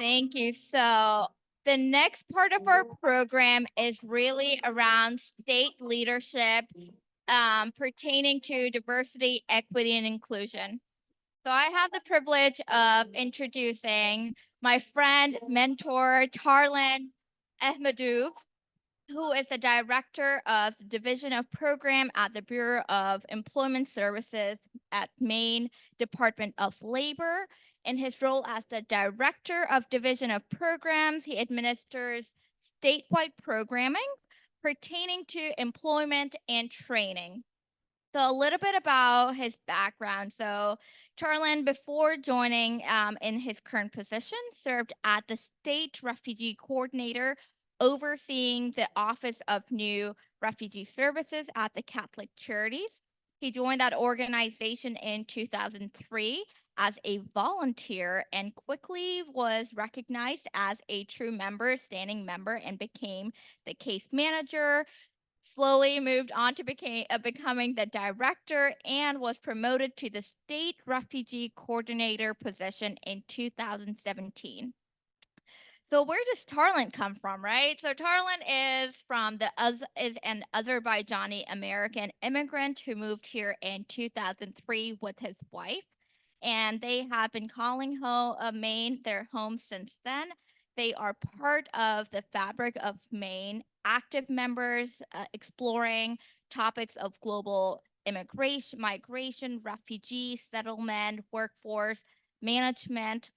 Thank you. So the next part of our program is really around state leadership pertaining to diversity, equity, and inclusion. So I have the privilege of introducing my friend, mentor, Tarlan Ahmadou, who is the director of the Division of Program at the Bureau of Employment Services at Maine Department of Labor. In his role as the director of Division of Programs, he administers statewide programming pertaining to employment and training. So a little bit about his background. So Charlin, before joining in his current position, served at the State Refugee Coordinator, overseeing the Office of New Refugee Services at the Catholic Charities. He joined that organization in 2003 as a volunteer and quickly was recognized as a true member, standing member, and became the case manager, slowly moved on to becoming the director, and was promoted to the state refugee coordinator position in 2017. So where does Tarlan come from, right? So Tarlan is is an Azerbaijani American immigrant who moved here in 2003 with his wife, and they have been calling Maine their home since then. They are part of the fabric of Maine, active members exploring topics of global immigration, migration, refugee settlement, workforce management.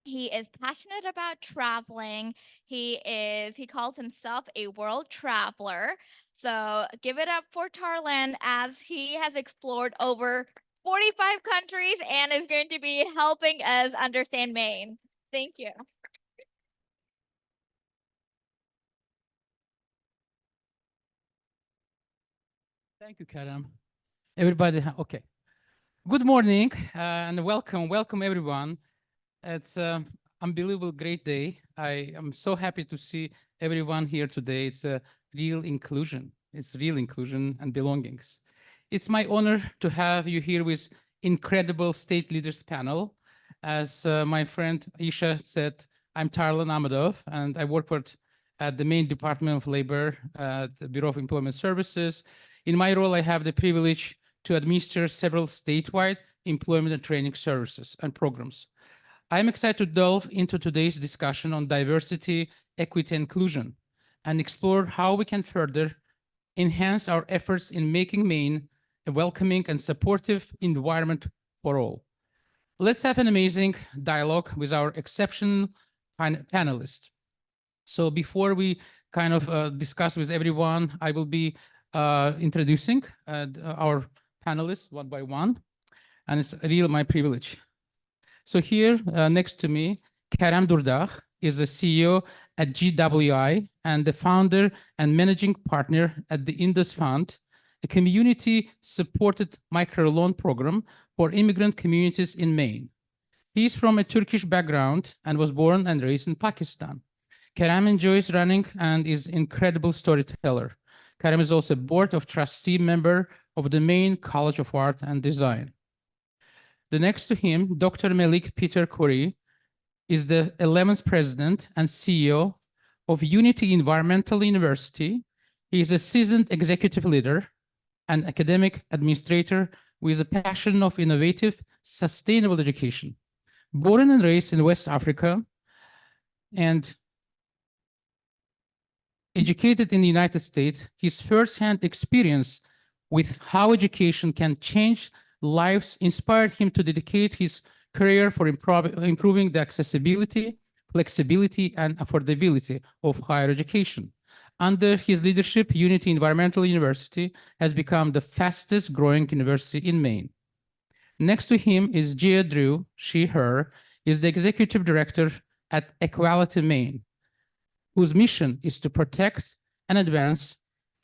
He is passionate about traveling. He calls himself a world traveler. So give it up for Tarlan as he has explored over 45 countries and is going to be helping us understand Maine. Thank you. Thank you, Karam. Everybody, okay. Good morning and welcome everyone. It's an unbelievable great day. I am so happy to see everyone here today. It's a real inclusion. It's real inclusion and belongings. It's my honor to have you here with incredible state leaders panel. As my friend Isha said, I'm Tarlan Ahmadov, and I work at the Maine Department of Labor at the Bureau of Employment Services. In my role, I have the privilege to administer several statewide employment and training services and programs. I'm excited to delve into today's discussion on diversity, equity, and inclusion, and explore how we can further enhance our efforts in making Maine a welcoming and supportive environment for all. Let's have an amazing dialogue with our exceptional panelists. So before we kind of discuss with everyone, I will be introducing our panelists one by one, and it's really my privilege. So here next to me, Kerem Durdağ is the CEO at GWI and the founder and managing partner at the Indus Fund, a community-supported microloan program for immigrant communities in Maine. He's from a Turkish background and was born and raised in Pakistan. Kerem enjoys running and is an incredible storyteller. Kerem is also a board of trustee member of the Maine College of Art and Design. The next to him, Dr. Malik Peter Khoury is the 11th president and CEO of Unity Environmental University. He is a seasoned executive leader and academic administrator with a passion of innovative, sustainable education. Born and raised in West Africa and educated in the United States, his firsthand experience with how education can change lives inspired him to dedicate his career for improving the accessibility, flexibility, and affordability of higher education. Under his leadership, Unity Environmental University has become the fastest growing university in Maine. Next to him is Gia Drew, she, her, is the executive director at Equality Maine, whose mission is to protect and advance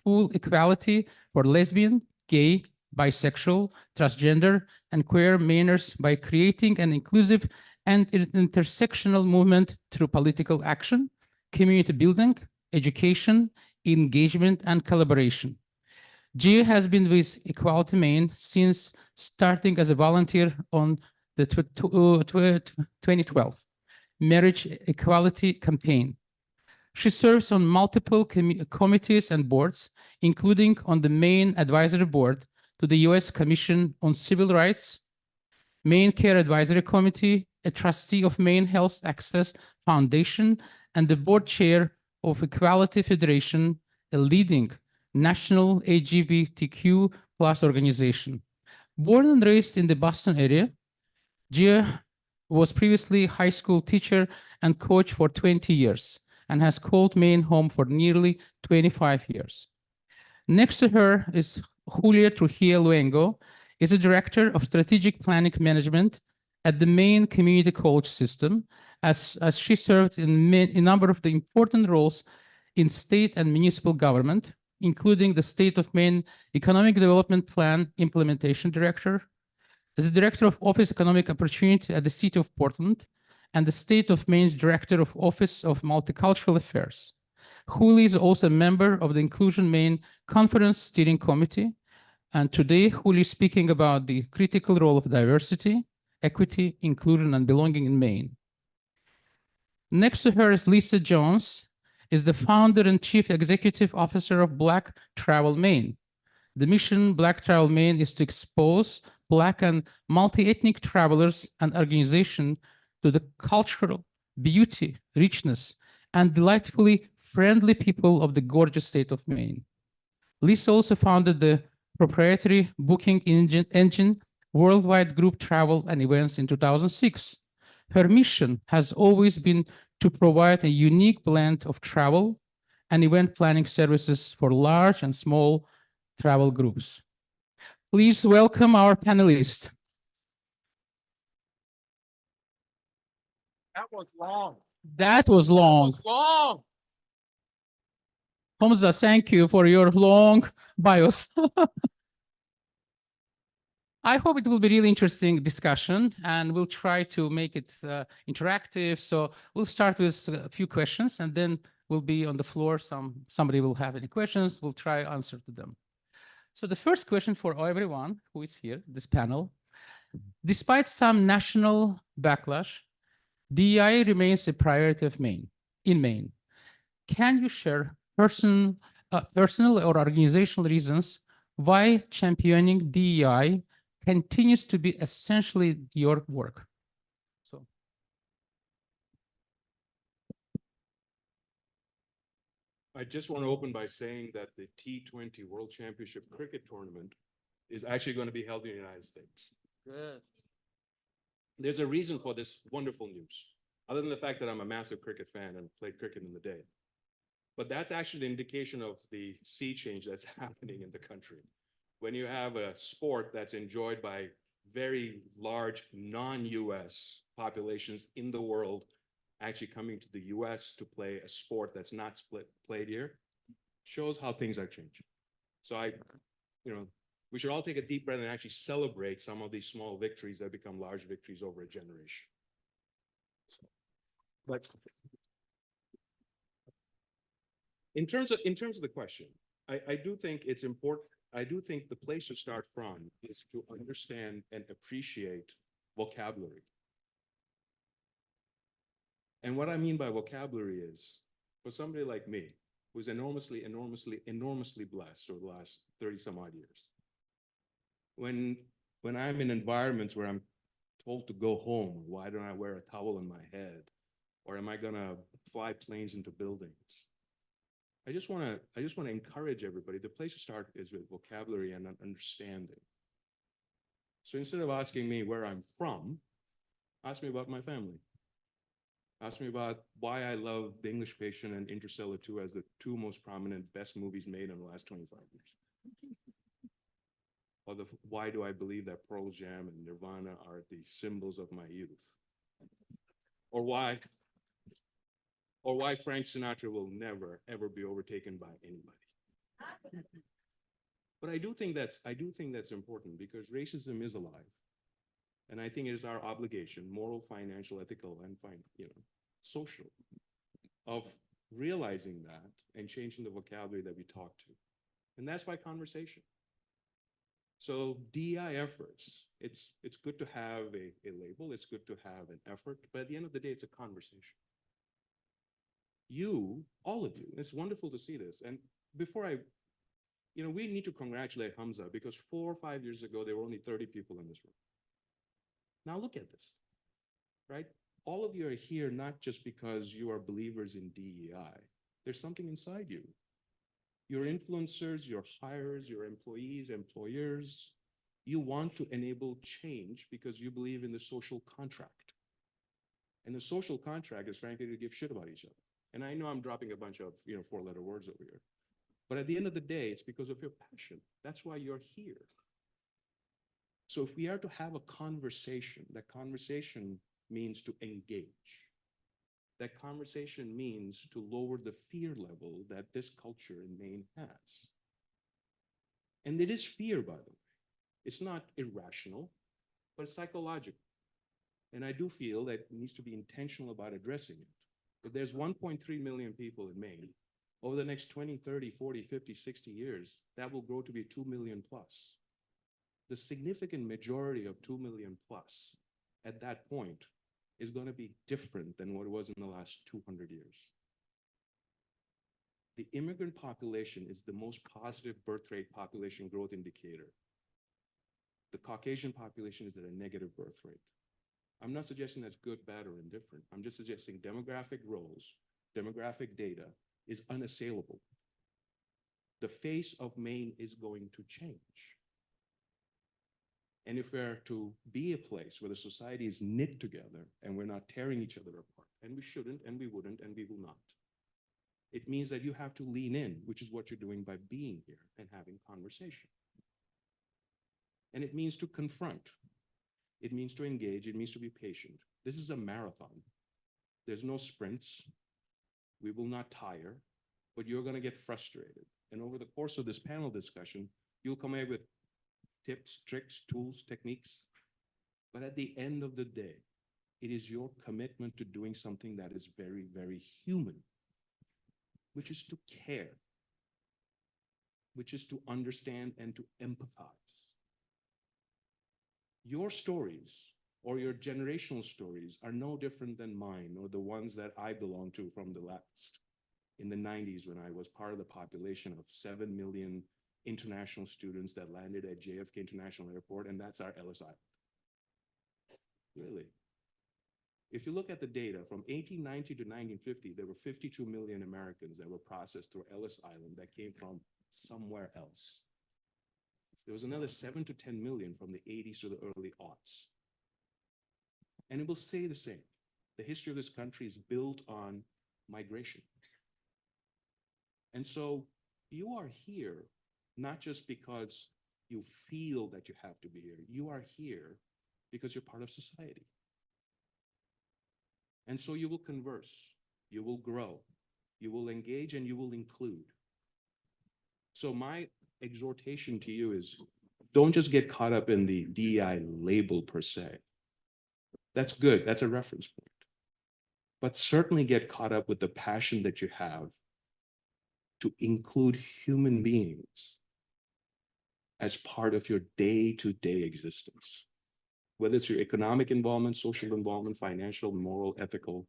full equality for lesbian, gay, bisexual, transgender, and queer Mainers by creating an inclusive and intersectional movement through political action, community building, education, engagement, and collaboration. Gia has been with Equality Maine since starting as a volunteer on the 2012. Marriage Equality Campaign. She serves on multiple committees and boards, including on the Maine Advisory Board to the U.S. Commission on Civil Rights, Maine Care Advisory Committee, a trustee of Maine Health Access Foundation, and the board chair of Equality Federation, a leading national LGBTQ plus organization. Born and raised in the Boston area, Gia was previously high school teacher and coach for 20 years and has called Maine home for nearly 25 years. Next to her is Julia Trujillo Luengo, is a director of strategic planning management at the Maine Community College System, as she served in a number of the important roles in state and municipal government, including the State of Maine Economic Development Plan Implementation Director, as the Director of Office Economic Opportunity at the City of Portland, and the State of Maine's Director of Office of Multicultural Affairs. Julie is also a member of the Inclusion Maine Conference Steering Committee, and today Julie is speaking about the critical role of diversity, equity, inclusion, and belonging in Maine. Next to her is Lisa Jones, is the founder and chief executive officer of Black Travel Maine. The mission Black Travel Maine is to expose Black and multi-ethnic travelers and organization to the cultural beauty, richness, and delightfully friendly people of the gorgeous state of Maine. Lisa also founded the proprietary booking engine Worldwide Group Travel and Events in 2006. Her mission has always been to provide a unique blend of travel and event planning services for large and small travel groups. Please welcome our panelists. That was long. That was long. That was long. Hamza, thank you for your long bios. I hope it will be really interesting discussion, and we'll try to make it interactive. So we'll start with a few questions, and then we'll be on the floor. Somebody will have any questions. We'll try answer to them. So the first question for everyone who is here, this panel, despite some national backlash, DEI remains a priority of Maine, in Maine. Can you share personal or organizational reasons why championing DEI continues to be essentially your work? So. I just want to open by saying that the T20 World Championship Cricket Tournament is actually going to be held in the United States. Good. There's a reason for this wonderful news, other than the fact that I'm a massive cricket fan and played cricket in the day. But that's actually an indication of the sea change that's happening in the country. When you have a sport that's enjoyed by very large non-US populations in the world actually coming to the US to play a sport that's not played here, shows how things are changing. So we should all take a deep breath and actually celebrate some of these small victories that become large victories over a generation. But in terms of the question, I do think it's important. I do think the place to start from is to understand and appreciate vocabulary. And what I mean by vocabulary is, for somebody like me, who's enormously blessed over the last 30 some odd years, when I'm in environments where I'm told to go home, why don't I wear a towel on my head? Or am I gonna fly planes into buildings? I just want to encourage everybody. The place to start is with vocabulary and understanding. So instead of asking me where I'm from, ask me about my family. Ask me about why I love The English Patient and Interstellar 2 as the two most prominent, best movies made in the last 25 years. Or why do I believe that Pearl Jam and Nirvana are the symbols of my youth? Or why Frank Sinatra will never, ever be overtaken by anybody. But I do think that's important, because racism is alive. And I think it is our obligation, moral, financial, ethical, and social, of realizing that and changing the vocabulary that we talk to. And that's by conversation. So DEI efforts it's good to have a label, it's good to have an effort, but at the end of the day, it's a conversation. You, all of you, it's wonderful to see this. And before we need to congratulate Hamza, because 4 or 5 years ago, there were only 30 people in this room. Now look at this, right? All of you are here not just because you are believers in DEI. There's something inside you. Your influencers, your hirers, your employees, employers, you want to enable change because you believe in the social contract. And the social contract is frankly to give shit about each other. And I know I'm dropping a bunch of 4-letter words over here. But at the end of the day, it's because of your passion. That's why you're here. So if we are to have a conversation, that conversation means to engage. That conversation means to lower the fear level that this culture in Maine has. And it is fear, by the way. It's not irrational, but it's psychological. And I do feel that it needs to be intentional about addressing it. If there's 1.3 million people in Maine, over the next 20, 30, 40, 50, 60 years, that will grow to be 2 million plus. The significant majority of 2 million plus at that point is going to be different than what it was in the last 200 years. The immigrant population is the most positive birth rate population growth indicator. The Caucasian population is at a negative birth rate. I'm not suggesting that's good, bad, or indifferent. I'm just suggesting demographic roles, demographic data is unassailable. The face of Maine is going to change. And if we're to be a place where the society is knit together and we're not tearing each other apart, and we shouldn't, and we wouldn't, and we will not, it means that you have to lean in, which is what you're doing by being here and having conversation. And it means to confront. It means to engage. It means to be patient. This is a marathon. There's no sprints. We will not tire, but you're going to get frustrated. And over the course of this panel discussion, you'll come away with tips, tricks, tools, techniques. But at the end of the day, it is your commitment to doing something that is very, very human, which is to care, which is to understand and to empathize. Your stories or your generational stories are no different than mine or the ones that I belong to from the last. In the 90s, when I was part of the population of 7 million international students that landed at JFK International Airport, and that's our Ellis Island. Really. If you look at the data from 1890 to 1950, there were 52 million Americans that were processed through Ellis Island that came from somewhere else. There was another 7 to 10 million from the 80s to the early aughts. And it will stay the same. The history of this country is built on migration. And so you are here not just because you feel that you have to be here. You are here because you're part of society. And so you will converse, you will grow, you will engage, and you will include. So my exhortation to you is, don't just get caught up in the DEI label per se. That's good, that's a reference point. But certainly get caught up with the passion that you have to include human beings as part of your day-to-day existence. Whether it's your economic involvement, social involvement, financial, moral, ethical,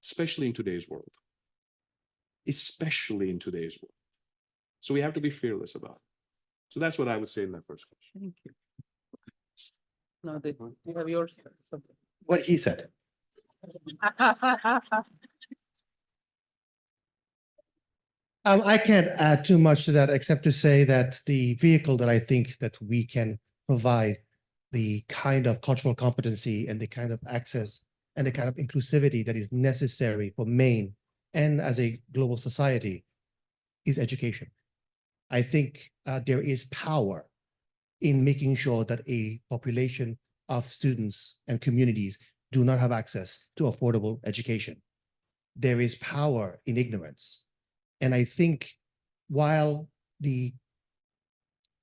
especially in today's world. Especially in today's world. So we have to be fearless about it. So that's what I would say in that first question. Thank you. No, you have yours. Something. What he said. I can't add too much to that except to say that the vehicle that I think that we can provide the kind of cultural competency and the kind of access and the kind of inclusivity that is necessary for Maine and as a global society is education. I think there is power in making sure that a population of students and communities do not have access to affordable education. There is power in ignorance. And I think while the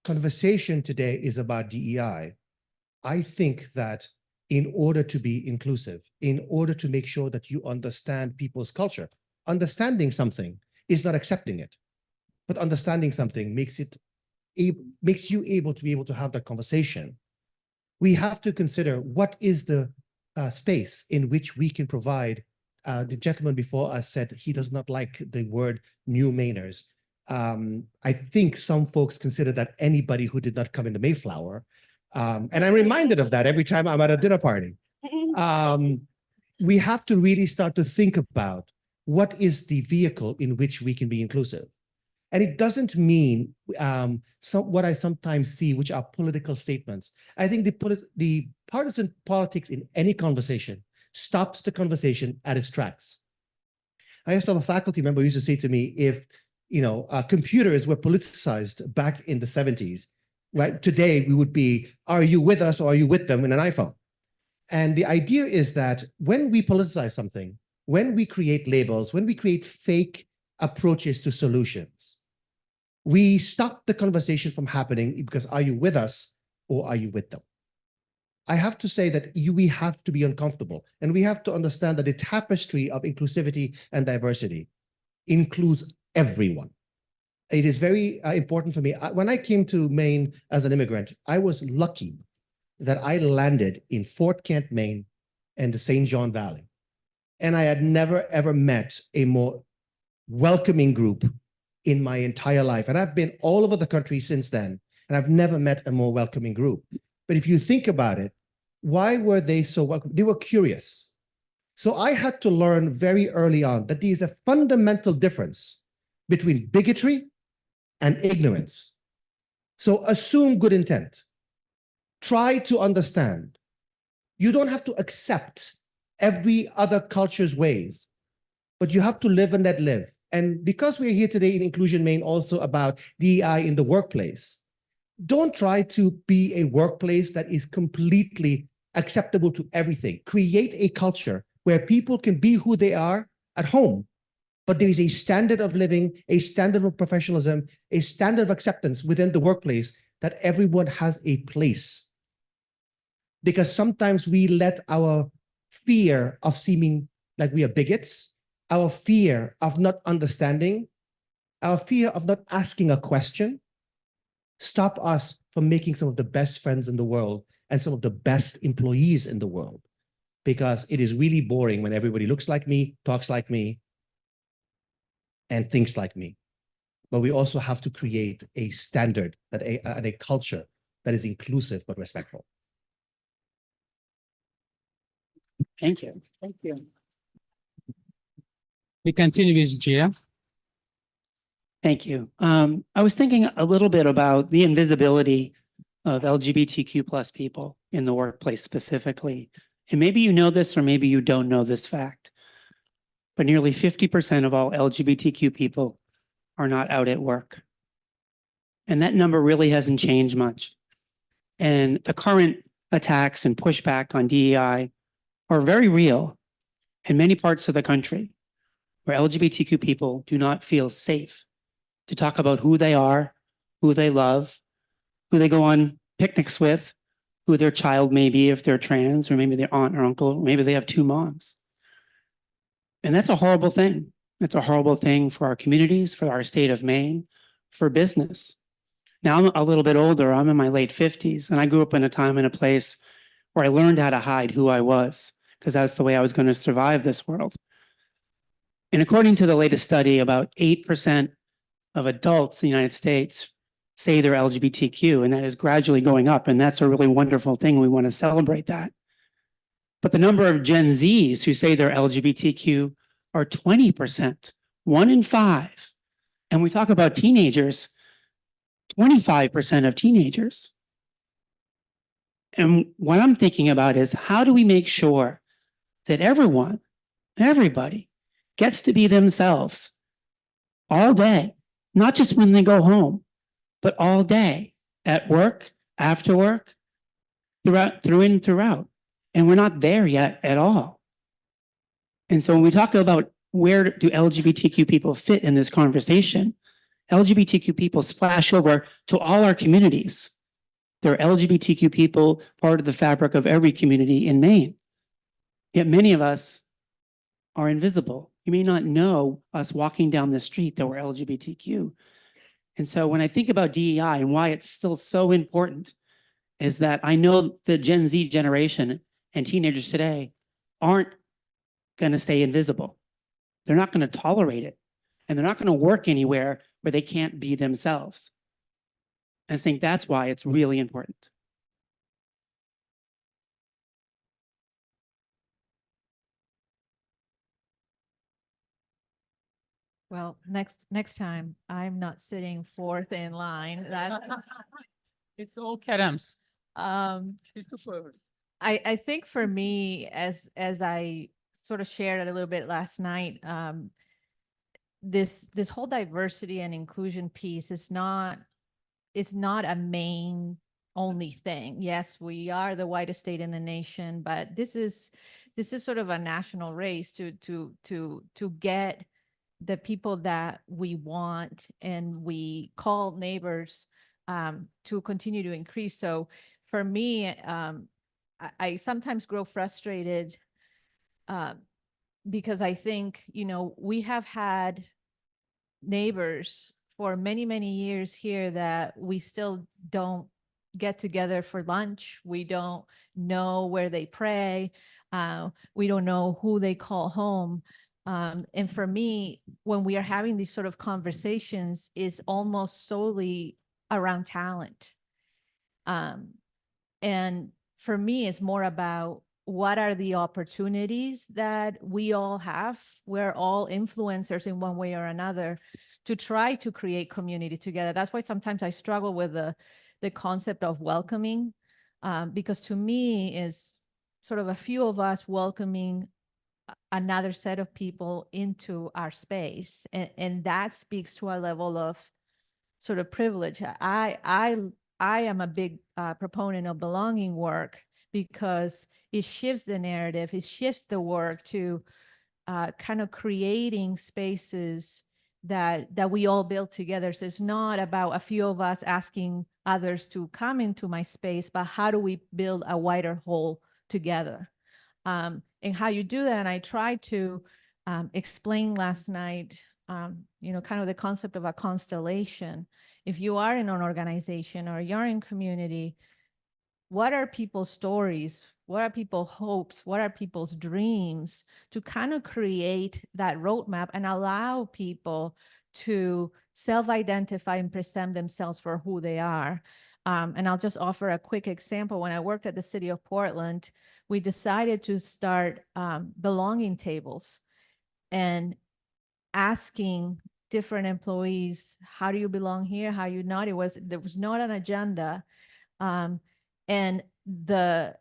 conversation today is about DEI, I think that in order to be inclusive, in order to make sure that you understand people's culture, understanding something is not accepting it, but understanding something makes you able to have that conversation we have to consider what is the space in which we can provide. The gentleman before us said he does not like the word new Mainers. I think some folks consider that anybody who did not come in the Mayflower. And I'm reminded of that every time I'm at a dinner party. We have to really start to think about what is the vehicle in which we can be inclusive. And it doesn't mean what I sometimes see, which are political statements. I think the partisan politics in any conversation stops the conversation at its tracks. I used to have a faculty member who used to say to me, if computers were politicized back in the 70s, right? Today we would be, are you with us or are you with them in an iPhone? And the idea is that when we politicize something, when we create labels, when we create fake approaches to solutions, we stop the conversation from happening because are you with us or are you with them? I have to say that we have to be uncomfortable, and we have to understand that the tapestry of inclusivity and diversity includes everyone. It is very important for me. When I came to Maine as an immigrant, I was lucky that I landed in Fort Kent, Maine, and the St. John Valley. And I had never, ever met a more welcoming group in my entire life. And I've been all over the country since then, and I've never met a more welcoming group. But if you think about it, why were they so welcome? They were curious. So I had to learn very early on that there is a fundamental difference between bigotry and ignorance. So assume good intent. Try to understand. You don't have to accept every other culture's ways, but you have to live and let live. And because we're here today in Inclusion Maine also about DEI in the workplace, don't try to be a workplace that is completely acceptable to everything. Create a culture where people can be who they are at home, but there is a standard of living, a standard of professionalism, a standard of acceptance within the workplace that everyone has a place. Because sometimes we let our fear of seeming like we are bigots, our fear of not understanding, our fear of not asking a question, stop us from making some of the best friends in the world and some of the best employees in the world. Because it is really boring when everybody looks like me, talks like me, and thinks like me. But we also have to create a standard and a culture that is inclusive but respectful. Thank you. Thank you. We continue with Gia. Thank you. I was thinking a little bit about the invisibility of LGBTQ plus people in the workplace specifically. And maybe you know this or maybe you don't know this fact, but nearly 50% of all LGBTQ people are not out at work. And that number really hasn't changed much. And the current attacks and pushback on DEI are very real in many parts of the country where LGBTQ people do not feel safe to talk about who they are, who they love, who they go on picnics with, who their child may be if they're trans, or maybe their aunt or uncle, or maybe they have two moms. And that's a horrible thing. It's a horrible thing for our communities, for our state of Maine, for business. Now I'm a little bit older, I'm in my late 50s, and I grew up in a time and a place where I learned how to hide who I was, because that's the way I was going to survive this world. And according to the latest study, about 8% of adults in the United States say they're LGBTQ, and that is gradually going up. And that's a really wonderful thing. We want to celebrate that. But the number of Gen Zs who say they're LGBTQ are 20%, 1 in 5. And we talk about teenagers, 25% of teenagers. And what I'm thinking about is how do we make sure that everybody gets to be themselves all day, not just when they go home, but all day, at work, after work, throughout. And we're not there yet at all. And so when we talk about where do LGBTQ people fit in this conversation, LGBTQ people splash over to all our communities. There are LGBTQ people part of the fabric of every community in Maine. Yet many of us are invisible. You may not know us walking down the street that we're LGBTQ. And so when I think about DEI and why it's still so important, is that I know the Gen Z generation and teenagers today aren't going to stay invisible. They're not going to tolerate it. And they're not going to work anywhere where they can't be themselves. I think that's why it's really important. Well, next time, I'm not sitting fourth in line. That's, It's all Kerem's. I, She took over. I think for me, as I sort of shared it a little bit last night, this whole diversity and inclusion piece is not, it's not a Maine only thing. Yes, we are the whitest state in the nation, but this is sort of a national race to get the people that we want and we call neighbors to continue to increase. So for me, I sometimes grow frustrated because I think, you know, we have had neighbors for many, many years here that we still don't get together for lunch. We don't know where they pray. We don't know who they call home. And for me, when we are having these sort of conversations, is almost solely around talent. And for me, it's more about what are the opportunities that we all have. We're all influencers in one way or another to try to create community together. That's why sometimes I struggle with the concept of welcoming, because to me is sort of a few of us welcoming another set of people into our space. And that speaks to a level of sort of privilege. I am a big proponent of belonging work because it shifts the narrative, it shifts the work to kind of creating spaces that we all build together. So it's not about a few of us asking others to come into my space, but how do we build a wider whole together? And how you do that. And I tried to explain last night, you know, kind of the concept of a constellation. If you are in an organization or you're in community, what are people's stories? What are people's hopes? What are people's dreams to kind of create that roadmap and allow people to self-identify and present themselves for who they are? And I'll just offer a quick example. When I worked at the city of Portland, we decided to start belonging tables and asking different employees, how do you belong here? How you not? There was not an agenda. And the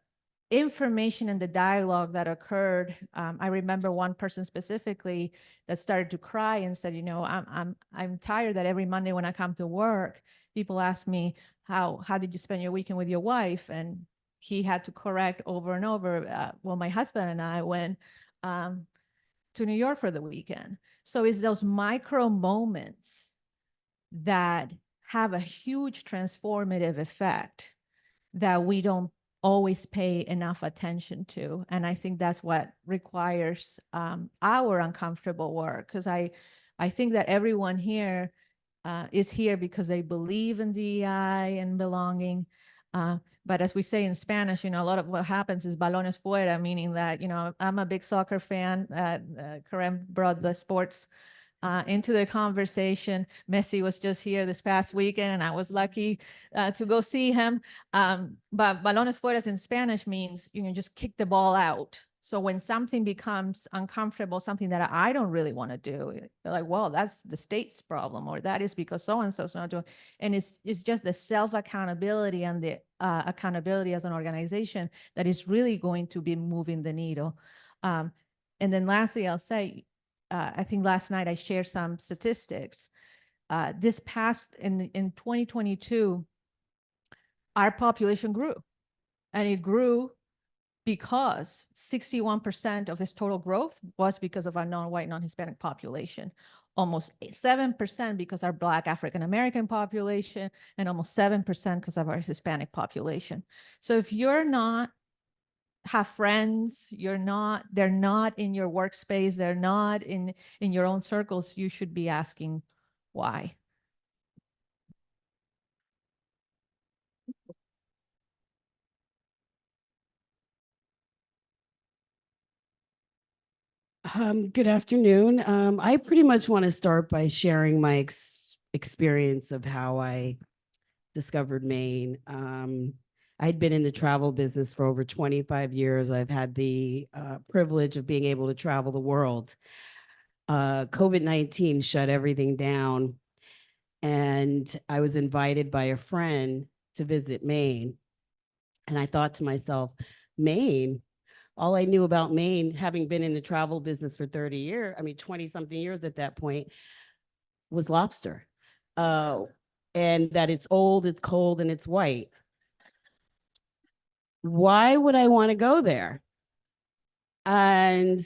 information and the dialogue that occurred, I remember one person specifically that started to cry and said, you know, I'm tired that every Monday when I come to work, people ask me, how did you spend your weekend with your wife? And he had to correct over and over, well, my husband and I went to New York for the weekend. So it's those micro moments that have a huge transformative effect that we don't always pay enough attention to. And I think that's what requires our uncomfortable work, because I think that everyone here is here because they believe in DEI and belonging. But as we say in Spanish, you know, a lot of what happens is balones fuera, meaning that, you know, I'm a big soccer fan. Kerem brought the sports into the conversation. Messi was just here this past weekend, and I was lucky to go see him. But balones fuera in Spanish means, you know, just kick the ball out. So when something becomes uncomfortable, something that I don't really want to do, they're like, well, that's the state's problem, or that is because so-and-so's not doing. And it's just the self-accountability and the accountability as an organization that is really going to be moving the needle. And then lastly, I'll say, I think last night I shared some statistics. This past in 2022, our population grew, and it grew because 61% of this total growth was because of our non-white, non-Hispanic population, almost 7% because our Black African-American population, and almost 7% because of our Hispanic population. So if you're not have friends, they're not in your workspace, they're not in your own circles, you should be asking why. Good afternoon. I pretty much want to start by sharing my experience of how I discovered Maine. I'd been in the travel business for over 25 years. I've had the privilege of being able to travel the world. COVID-19 shut everything down, and I was invited by a friend to visit Maine. And I thought to myself, Maine? All I knew about Maine, having been in the travel business for 30 years, 20 something years at that point, was lobster. And that it's old, it's cold, and it's white. Why would I want to go there? And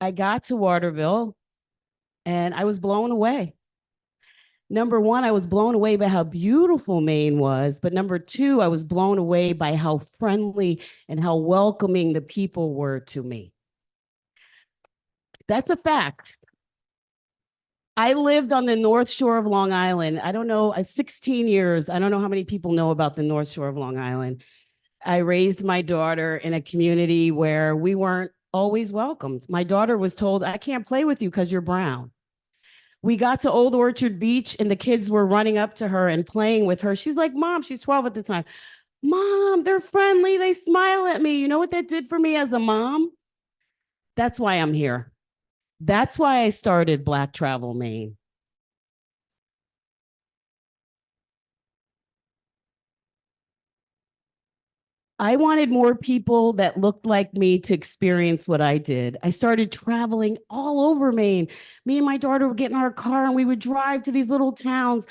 I got to Waterville and I was blown away. Number one, I was blown away by how beautiful Maine was. But number two, I was blown away by how friendly and how welcoming the people were to me. That's a fact. I lived on the North Shore of Long Island. I don't know, 16 years. I don't know how many people know about the North Shore of Long Island. I raised my daughter in a community where we weren't always welcomed. My daughter was told, I can't play with you because you're brown. We got to Old Orchard Beach and the kids were running up to her and playing with her. She's like, Mom, she's 12 at the time. Mom, they're friendly. They smile at me. You know what that did for me as a mom? That's why I'm here. That's why I started Black Travel Maine. I wanted more people that looked like me to experience what I did. I started traveling all over Maine. Me and my daughter would get in our car and we would drive to these little towns,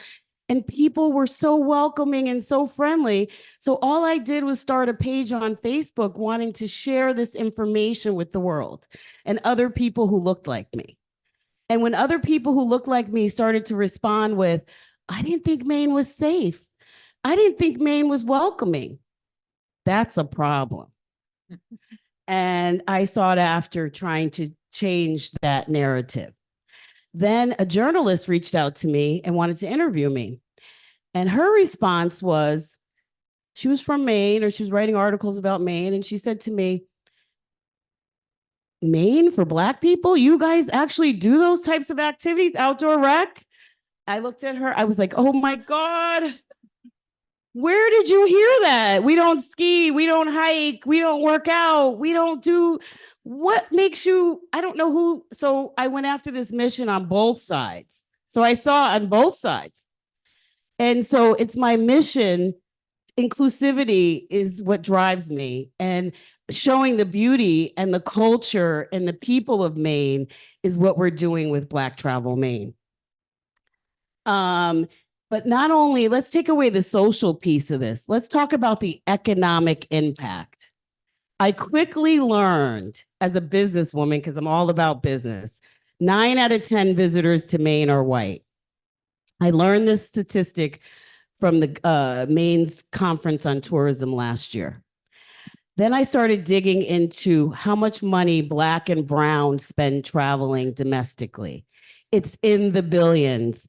and people were so welcoming and so friendly. So all I did was start a page on Facebook wanting to share this information with the world and other people who looked like me. And when other people who looked like me started to respond with, I didn't think Maine was safe. I didn't think Maine was welcoming. That's a problem. And I sought after trying to change that narrative. Then a journalist reached out to me and wanted to interview me. And her response was, she was from Maine, or she was writing articles about Maine. And she said to me, Maine for Black people? You guys actually do those types of activities, outdoor rec? I looked at her, I was like, oh my God. Where did you hear that? We don't ski, we don't hike, we don't work out, we don't do, what makes you, I don't know who. So I went after this mission on both sides. So I saw on both sides. And so it's my mission. Inclusivity is what drives me, and showing the beauty and the culture and the people of Maine is what we're doing with Black Travel Maine. But not only, let's take away the social piece of this. Let's talk about the economic impact. I quickly learned as a businesswoman, because I'm all about business, 9 out of 10 visitors to Maine are white. I learned this statistic from the Maine's Conference on Tourism last year. Then I started digging into how much money Black and Brown spend traveling domestically. It's in the billions.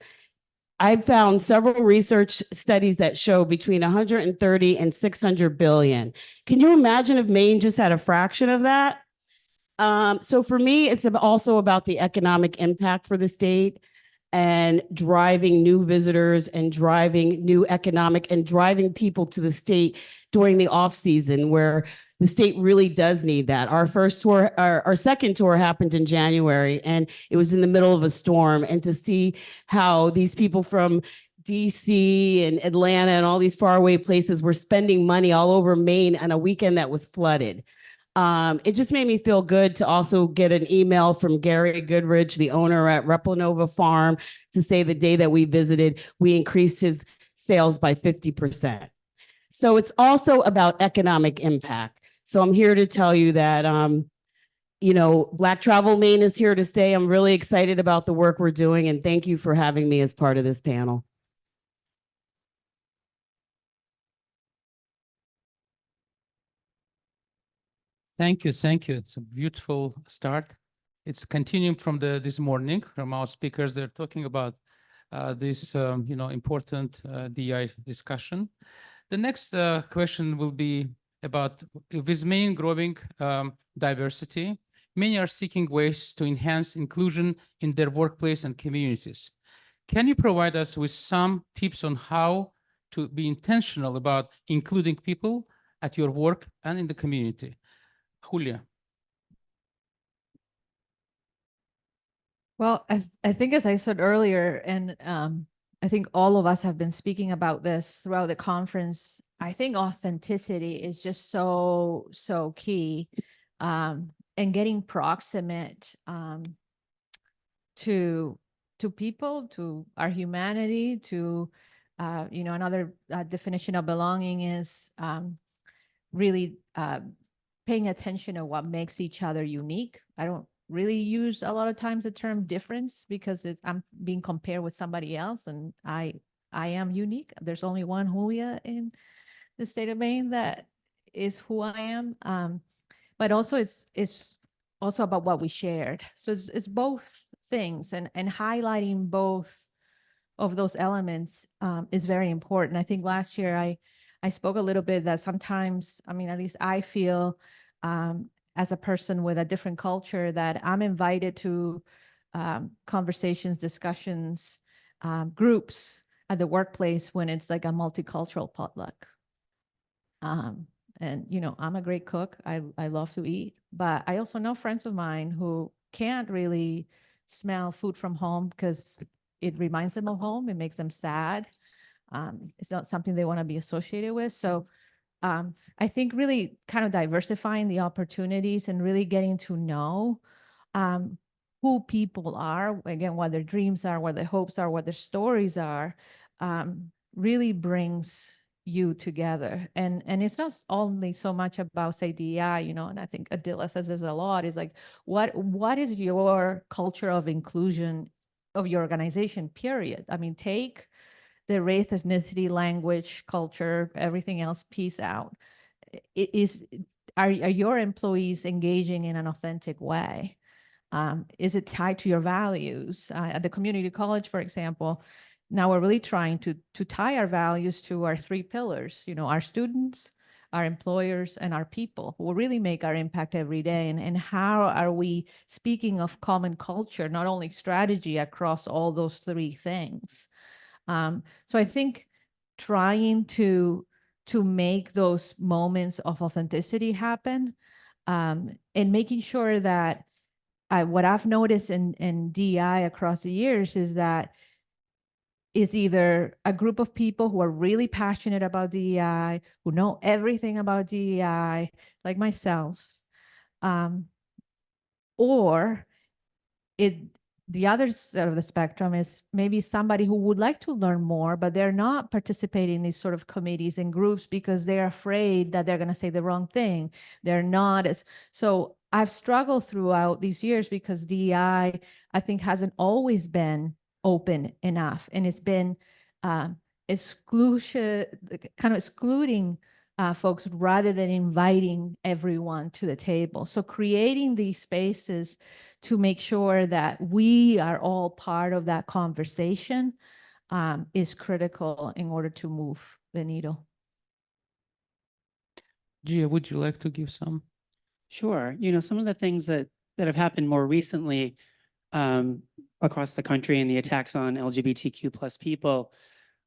I've found several research studies that show between 130 and 600 billion. Can you imagine if Maine just had a fraction of that? So for me, it's also about the economic impact for the state and driving new visitors and driving new economic and driving people to the state during the off season where the state really does need that. Our first tour, our second tour happened in January, and it was in the middle of a storm. And to see how these people from DC and Atlanta and all these faraway places were spending money all over Maine on a weekend that was flooded. It just made me feel good to also get an email from Gary Goodrich, the owner at Replanova Farm, to say the day that we visited, we increased his sales by 50%. So it's also about economic impact. So I'm here to tell you that, Black Travel Maine is here to stay. I'm really excited about the work we're doing, and thank you for having me as part of this panel. Thank you. Thank you. It's a beautiful start. It's continuing from this morning from our speakers. They're talking about this, important DEI discussion. The next question will be about, with Maine growing diversity, many are seeking ways to enhance inclusion in their workplace and communities. Can you provide us with some tips on how to be intentional about including people at your work and in the community? Julia. Well, I think as I said earlier, and I think all of us have been speaking about this throughout the conference, I think authenticity is just so key, and getting proximate to people, to our humanity, to another definition of belonging is really paying attention to what makes each other unique. I don't really use a lot of times the term difference because I'm being compared with somebody else, and I am unique. There's only one Julia in the state of Maine that is who I am. But also it's also about what we shared. So it's both things, and highlighting both of those elements is very important. I think last year I spoke a little bit that sometimes, I mean, at least I feel as a person with a different culture that I'm invited to conversations, discussions, groups at the workplace when it's like a multicultural potluck. And I'm a great cook. I love to eat, but I also know friends of mine who can't really smell food from home because it reminds them of home. It makes them sad. It's not something they want to be associated with. So I think really kind of diversifying the opportunities and really getting to know who people are, again, what their dreams are, what their hopes are, what their stories are, really brings you together. And it's not only so much about, say, DEI, and I think Adila says this a lot, is like, what is your culture of inclusion of your organization, period? I mean, take the race, ethnicity, language, culture, everything else piece out. Are your employees engaging in an authentic way? Is it tied to your values? At the community college, for example, now we're really trying to tie our values to our three pillars, our students, our employers, and our people who will really make our impact every day. And how are we speaking of common culture, not only strategy across all those three things? So I think trying to make those moments of authenticity happen, and making sure that what I've noticed in DEI across the years is that is either a group of people who are really passionate about DEI, who know everything about DEI, like myself, or is the other side of the spectrum is maybe somebody who would like to learn more, but they're not participating in these sort of committees and groups because they're afraid that they're going to say the wrong thing. They're not as, so I've struggled throughout these years because DEI, I think, hasn't always been open enough. And it's been exclusion, kind of excluding folks rather than inviting everyone to the table. So creating these spaces to make sure that we are all part of that conversation is critical in order to move the needle. Gia, would you like to give some? Sure. Some of the things that have happened more recently across the country and the attacks on LGBTQ plus people,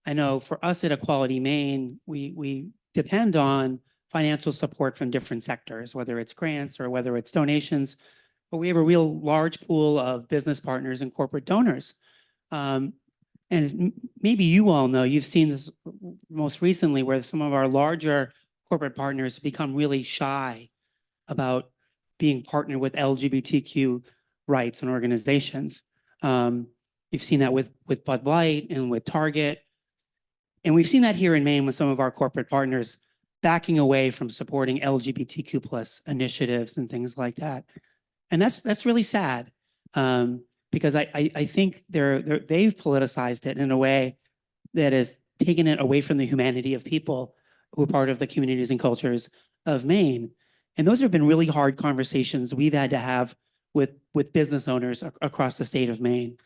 I know for us at Equality Maine, we depend on financial support from different sectors, whether it's grants or whether it's donations, but we have a real large pool of business partners and corporate donors. And maybe you all know, you've seen this most recently where some of our larger corporate partners become really shy about being partnered with LGBTQ rights and organizations. You've seen that with Bud Light and with Target. And we've seen that here in Maine with some of our corporate partners backing away from supporting LGBTQ plus initiatives and things like that. And that's really sad, because I think they've politicized it in a way that has taken it away from the humanity of people who are part of the communities and cultures of Maine. And those have been really hard conversations we've had to have with business owners across the state of Maine,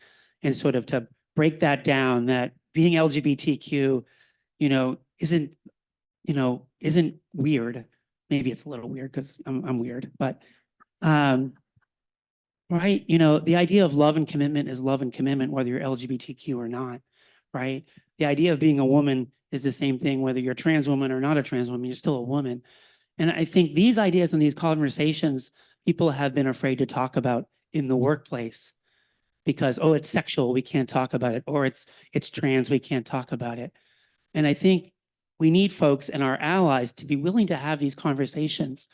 and sort of to break that down, that being LGBTQ, isn't weird. Maybe it's a little weird because I'm weird, but Right. You know, the idea of love and commitment is love and commitment, whether you're LGBTQ or not. Right. The idea of being a woman is the same thing, whether you're a trans woman or not a trans woman, you're still a woman. And I think these ideas and these conversations people have been afraid to talk about in the workplace because, oh, it's sexual, we can't talk about it, or it's trans, we can't talk about it. And I think we need folks and our allies to be willing to have these conversations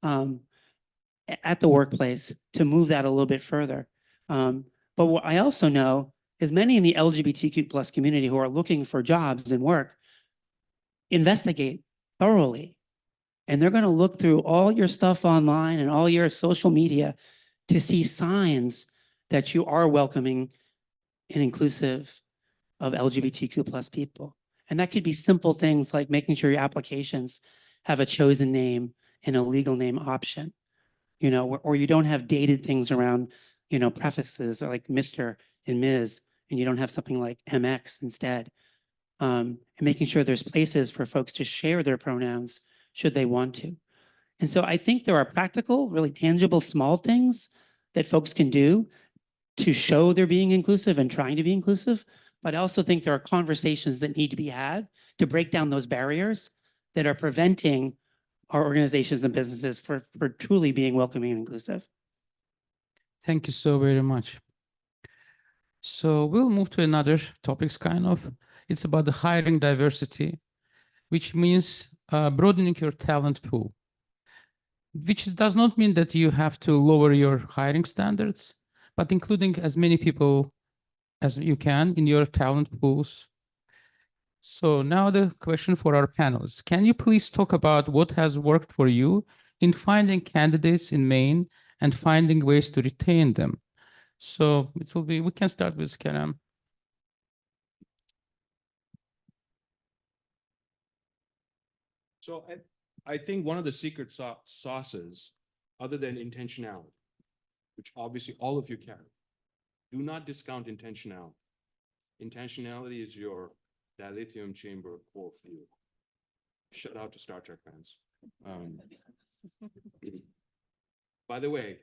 at the workplace to move that a little bit further. But what I also know is many in the LGBTQ plus community who are looking for jobs and work investigate thoroughly. And they're going to look through all your stuff online and all your social media to see signs that you are welcoming and inclusive of LGBTQ plus people. And that could be simple things like making sure your applications have a chosen name and a legal name option, you know, or you don't have dated things around, you know, prefixes or like Mr. and Ms., and you don't have something like MX instead. And making sure there's places for folks to share their pronouns should they want to. And so I think there are practical, really tangible, small things that folks can do to show they're being inclusive and trying to be inclusive. But I also think there are conversations that need to be had to break down those barriers that are preventing our organizations and businesses for truly being welcoming and inclusive. Thank you so very much. So we'll move to another topics kind of. It's about the hiring diversity, which means broadening your talent pool, which does not mean that you have to lower your hiring standards, but including as many people as you can in your talent pools. So now the question for our panelists. Can you please talk about what has worked for you in finding candidates in Maine and finding ways to retain them? So it will be, we can start with Kerem. So I think one of the secret sauces, other than intentionality, which obviously all of you carry, do not discount intentionality. Intentionality is your dilithium chamber core fuel. Shout out to Star Trek fans. By the way,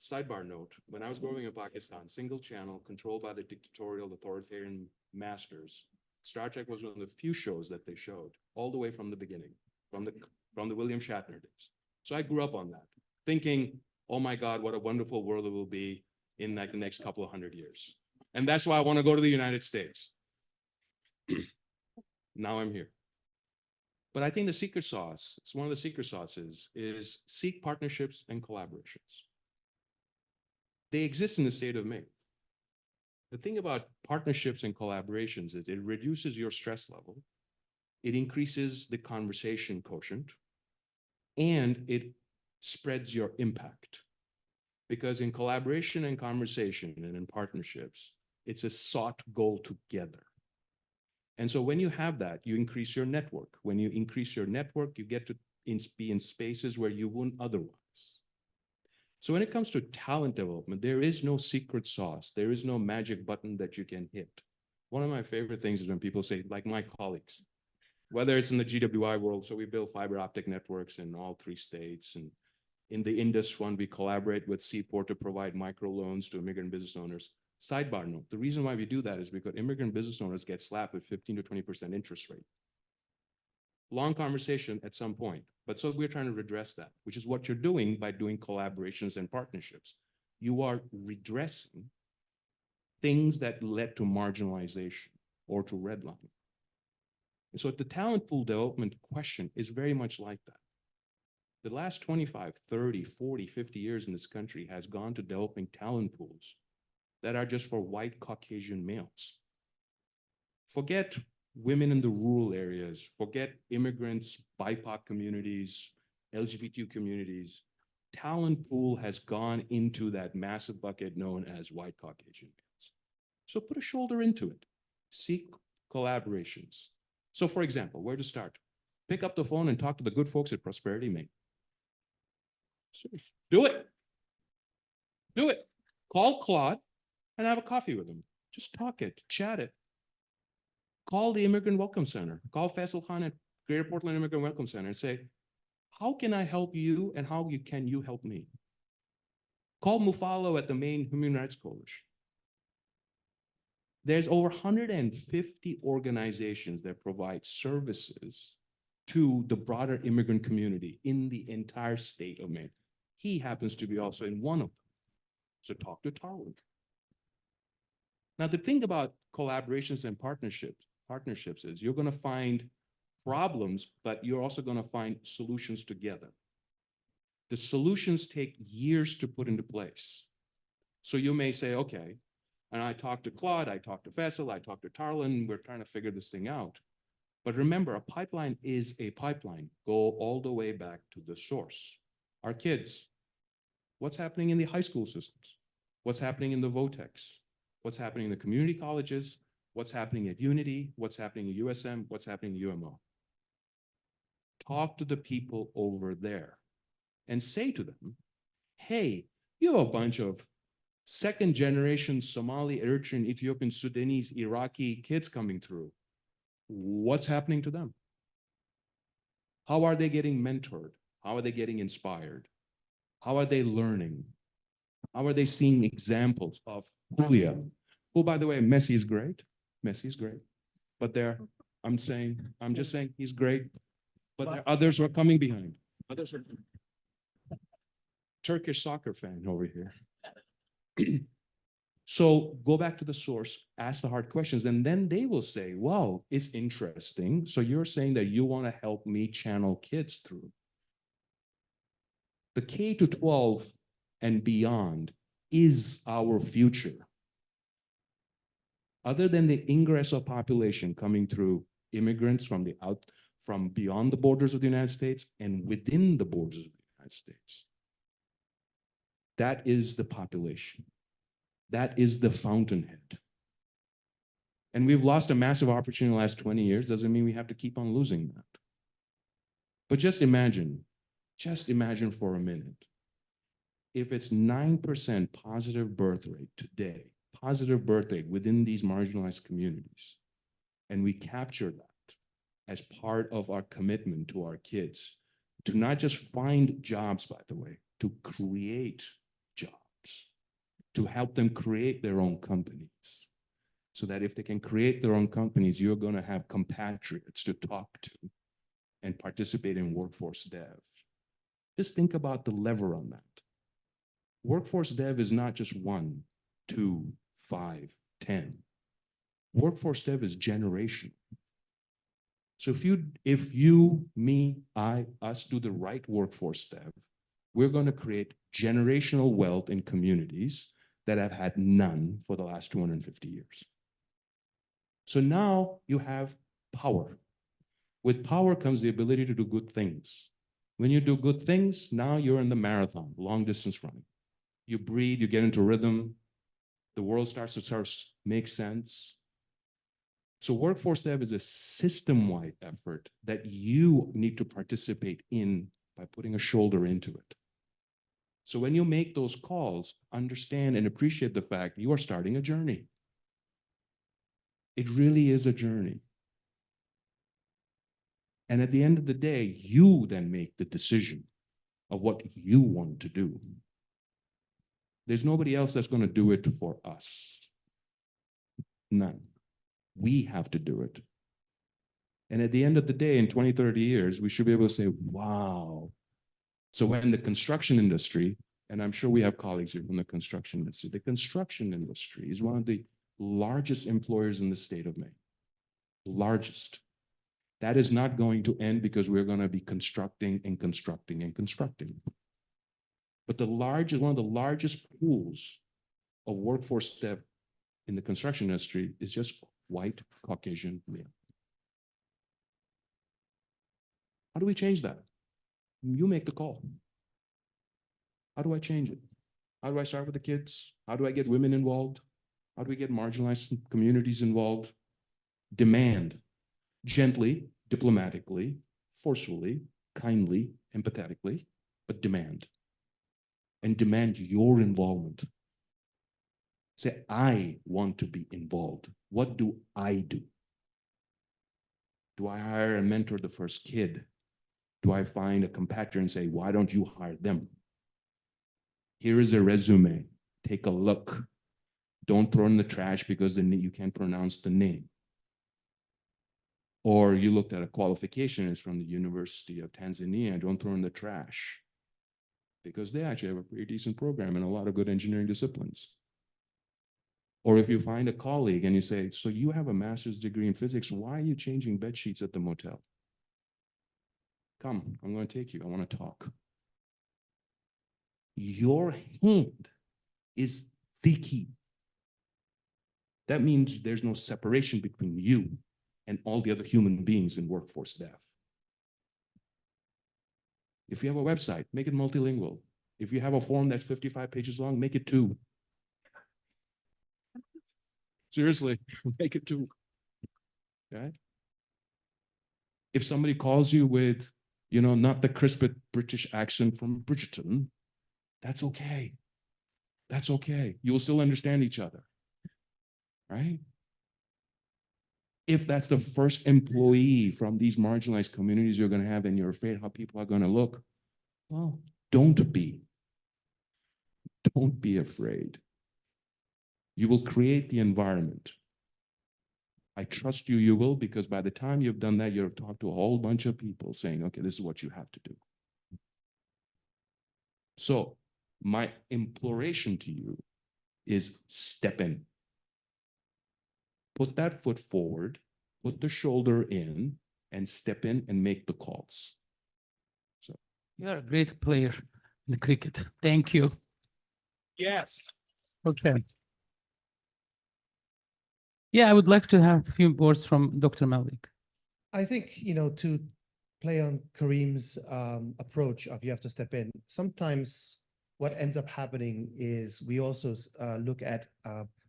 sidebar note, when I was growing in Pakistan, single channel, controlled by the dictatorial authoritarian masters, Star Trek was one of the few shows that they showed all the way from the beginning, from the William Shatner days. So I grew up on that, thinking, oh my God, what a wonderful world it will be in like the next couple of 100 years. And that's why I want to go to the United States. Now I'm here. But I think the secret sauce, it's one of the secret sauces, is seek partnerships and collaborations. They exist in the state of Maine. The thing about partnerships and collaborations is it reduces your stress level, it increases the conversation quotient, and it spreads your impact. Because in collaboration and conversation and in partnerships, it's a sought goal together. And so when you have that, you increase your network. When you increase your network, you get to be in spaces where you wouldn't otherwise. So when it comes to talent development, there is no secret sauce. There is no magic button that you can hit. One of my favorite things is when people say, like my colleagues, whether it's in the GWI world, so we build fiber optic networks in all 3 states, and in the Indus Fund, we collaborate with Seaport to provide microloans to immigrant business owners. Sidebar note, the reason why we do that is because immigrant business owners get slapped with 15 to 20% interest rate. Long conversation at some point, but so we're trying to redress that, which is what you're doing by doing collaborations and partnerships. You are redressing things that led to marginalization or to redlining. And so the talent pool development question is very much like that. The last 25, 30, 40, 50 years in this country has gone to developing talent pools that are just for white Caucasian males. Forget women in the rural areas, forget immigrants, BIPOC communities, LGBT communities. Talent pool has gone into that massive bucket known as white Caucasian males. So put a shoulder into it. Seek collaborations. So for example, where to start? Pick up the phone and talk to the good folks at Prosperity Maine. Seriously. Do it. Do it. Call Claude and have a coffee with them. Just talk it, chat it. Call the Immigrant Welcome Center. Call Faisal Khan at Greater Portland Immigrant Welcome Center and say, how can I help you and how can you help me? Call Mufalo at the Maine Human Rights Coalition. There's over 150 organizations that provide services to the broader immigrant community in the entire state of Maine. He happens to be also in one of them. So talk to Tarwin. Now, the thing about collaborations and partnerships is you're going to find problems, but you're also going to find solutions together. The solutions take years to put into place. So you may say, okay, and I talked to Claude, I talked to Faisal, I talked to Tarlin, we're trying to figure this thing out. But remember, a pipeline is a pipeline. Go all the way back to the source. Our kids, what's happening in the high school systems? What's happening in the VOTEX? What's happening in the community colleges? What's happening at Unity? What's happening at USM? What's happening at UMO? Talk to the people over there and say to them, hey, you have a bunch of second generation Somali, Eritrean, Ethiopian, Sudanese, Iraqi kids coming through. What's happening to them? How are they getting mentored? How are they getting inspired? How are they learning? How are they seeing examples of Julia, who, by the way, Messi is great. Messi is great. But I'm just saying he's great. But there are others who are coming behind. Others are Turkish soccer fan over here. So go back to the source, ask the hard questions, and then they will say, wow, it's interesting. So you're saying that you want to help me channel kids through. The K to 12 and beyond is our future. Other than the ingress of population coming through immigrants from beyond the borders of the United States and within the borders of the United States. That is the population. That is the fountainhead. And we've lost a massive opportunity in the last 20 years. Doesn't mean we have to keep on losing that. But just imagine for a minute, if it's 9% positive birth rate today, positive birth rate within these marginalized communities, and we capture that as part of our commitment to our kids, to not just find jobs, by the way, to create jobs, to help them create their own companies, so that if they can create their own companies, you're going to have compatriots to talk to and participate in workforce dev. Just think about the lever on that. Workforce dev is not just 1, 2, 5, 10. Workforce dev is generational. So if you, me, us do the right workforce dev, we're going to create generational wealth in communities that have had none for the last 250 years. So now you have power. With power comes the ability to do good things. When you do good things, now you're in the marathon, long distance running. You breathe, you get into rhythm, the world starts to make sense. So workforce dev is a system-wide effort that you need to participate in by putting a shoulder into it. So when you make those calls, understand and appreciate the fact you are starting a journey. It really is a journey. And at the end of the day, you then make the decision of what you want to do. There's nobody else that's going to do it for us. None. We have to do it. And at the end of the day, in 20, 30 years, we should be able to say, wow. So when the construction industry, and I'm sure we have colleagues here from the construction industry, the construction industry is one of the largest employers in the state of Maine. Largest. That is not going to end because we're going to be constructing and constructing and constructing. But one of the largest pools of workforce dev in the construction industry is just white Caucasian male. How do we change that? You make the call. How do I change it? How do I start with the kids? How do I get women involved? How do we get marginalized communities involved? Demand, gently, diplomatically, forcefully, kindly, empathetically, but demand. And demand your involvement. Say, I want to be involved. What do I do? Do I hire and mentor the first kid? Do I find a competitor and say, why don't you hire them? Here is a resume. Take a look. Don't throw in the trash because you can't pronounce the name. Or you looked at a qualification, it's from the University of Tanzania. Don't throw in the trash because they actually have a pretty decent program and a lot of good engineering disciplines. Or if you find a colleague and you say, so you have a master's degree in physics, why are you changing bed sheets at the motel? Come, I'm going to take you. I want to talk. Your hand is the key. That means there's no separation between you and all the other human beings in workforce staff. If you have a website, make it multilingual. If you have a form that's 55 pages long, make it 2. Seriously, make it 2. Okay? If somebody calls you with, not the crisp British accent from Bridgerton, that's okay. That's okay. You will still understand each other, right? If that's the first employee from these marginalized communities you're going to have and you're afraid how people are going to look, well, don't be. Don't be afraid. You will create the environment. I trust you, you will, because by the time you've done that, you've talked to a whole bunch of people saying, okay, this is what you have to do. So my imploration to you is step in. Put that foot forward, put the shoulder in, and step in and make the calls. So You're a great player in the cricket. Thank you. Yes. Okay. Yeah, I would like to have a few words from Dr. Malik. I think, to play on Kareem's approach of you have to step in, sometimes what ends up happening is we also look at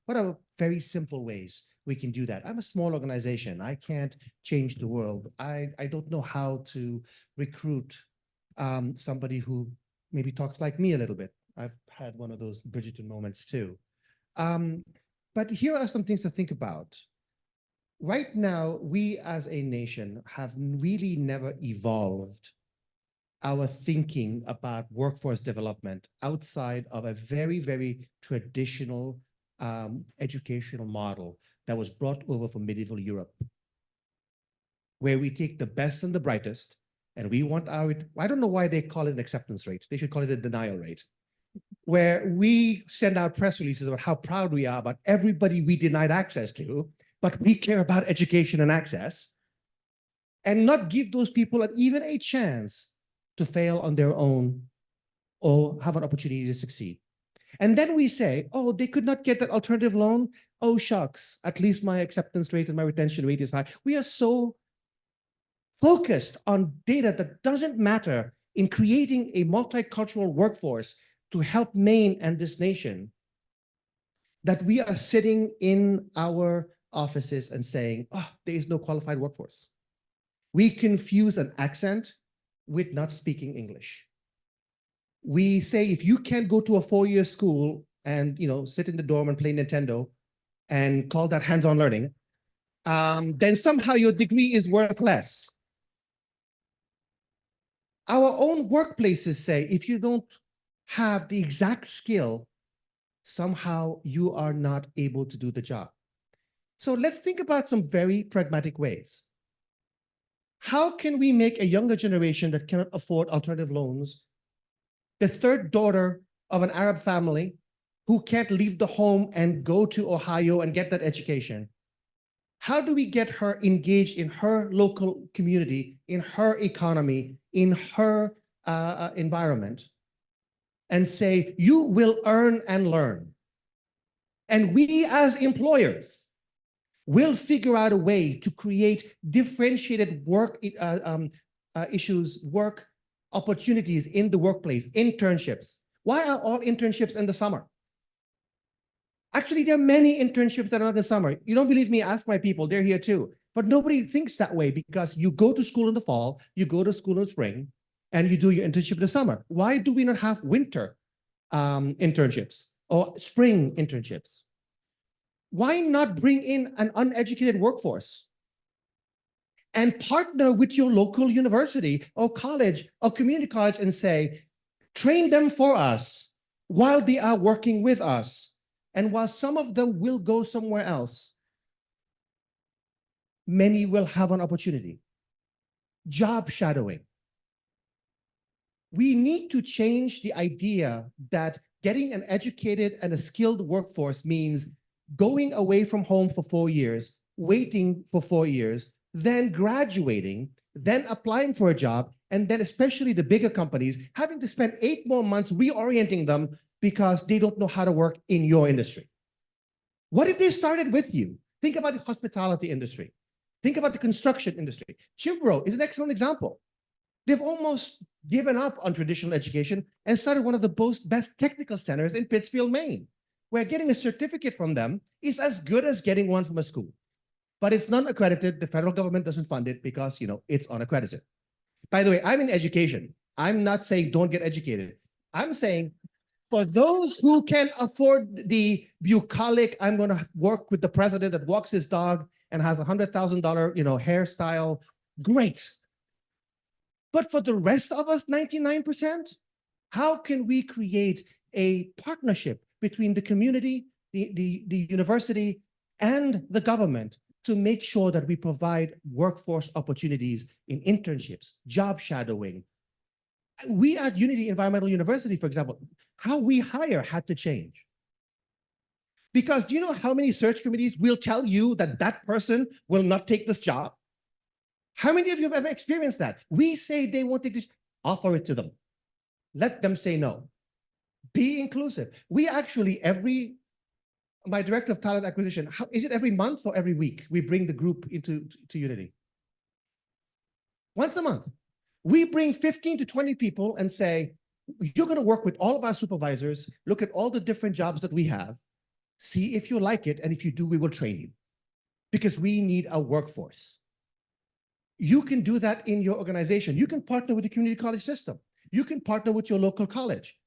what are very simple ways we can do that. I'm a small organization. I can't change the world. I don't know how to recruit somebody who maybe talks like me a little bit. I've had one of those Bridgerton moments too. But here are some things to think about. Right now, we as a nation have really never evolved our thinking about workforce development outside of a very, very traditional educational model that was brought over from medieval Europe, where we take the best and the brightest, and we want I don't know why they call it an acceptance rate. They should call it a denial rate, where we send out press releases about how proud we are about everybody we denied access to, but we care about education and access, and not give those people even a chance to fail on their own or have an opportunity to succeed. And then we say, oh, they could not get that alternative loan. Oh, shucks, at least my acceptance rate and my retention rate is high. We are so focused on data that doesn't matter in creating a multicultural workforce to help Maine and this nation, that we are sitting in our offices and saying, oh, there is no qualified workforce. We confuse an accent with not speaking English. We say, if you can't go to a 4-year school and sit in the dorm and play Nintendo and call that hands-on learning, then somehow your degree is worth less. Our own workplaces say, if you don't have the exact skill, somehow you are not able to do the job. So let's think about some very pragmatic ways. How can we make a younger generation that cannot afford alternative loans, the third daughter of an Arab family who can't leave the home and go to Ohio and get that education? How do we get her engaged in her local community, in her economy, in her environment, and say, you will earn and learn? And we as employers will figure out a way to create differentiated work work opportunities in the workplace, internships. Why are all internships in the summer? Actually, there are many internships that are not in the summer. You don't believe me? Ask my people, they're here too. But nobody thinks that way because you go to school in the fall, you go to school in the spring, and you do your internship in the summer. Why do we not have winter internships or spring internships? Why not bring in an uneducated workforce and partner with your local university or college or community college and say, train them for us. while they are working with us, and while some of them will go somewhere else, many will have an opportunity. Job shadowing. We need to change the idea that getting an educated and a skilled workforce means going away from home for 4 years, waiting for 4 years, then graduating, then applying for a job, and then especially the bigger companies having to spend 8 more months reorienting them because they don't know how to work in your industry. What if they started with you? Think about the hospitality industry. Think about the construction industry. Chimbro is an excellent example. They've almost given up on traditional education and started one of the best technical centers in Pittsfield, Maine, where getting a certificate from them is as good as getting one from a school. But it's not accredited. The federal government doesn't fund it because, it's unaccredited. By the way, I'm in education. I'm not saying don't get educated. I'm saying for those who can afford the bucolic, I'm going to work with the president that walks his dog and has $100,000, hairstyle, great. But for the rest of us, 99%, how can we create a partnership between the community, the university, and the government to make sure that we provide workforce opportunities in internships, job shadowing? We at Unity Environmental University, for example, how we hire had to change. Because do you know how many search committees will tell you that that person will not take this job? How many of you have ever experienced that? We say they won't take this, offer it to them. Let them say no. Be inclusive. We actually, my director of talent acquisition, is it every month or every week we bring the group into Unity? Once a month. We bring 15 to 20 people and say, you're going to work with all of our supervisors, look at all the different jobs that we have, see if you like it, and if you do, we will train you. Because we need a workforce. You can do that in your organization. You can partner with the community college system. You can partner with your local college.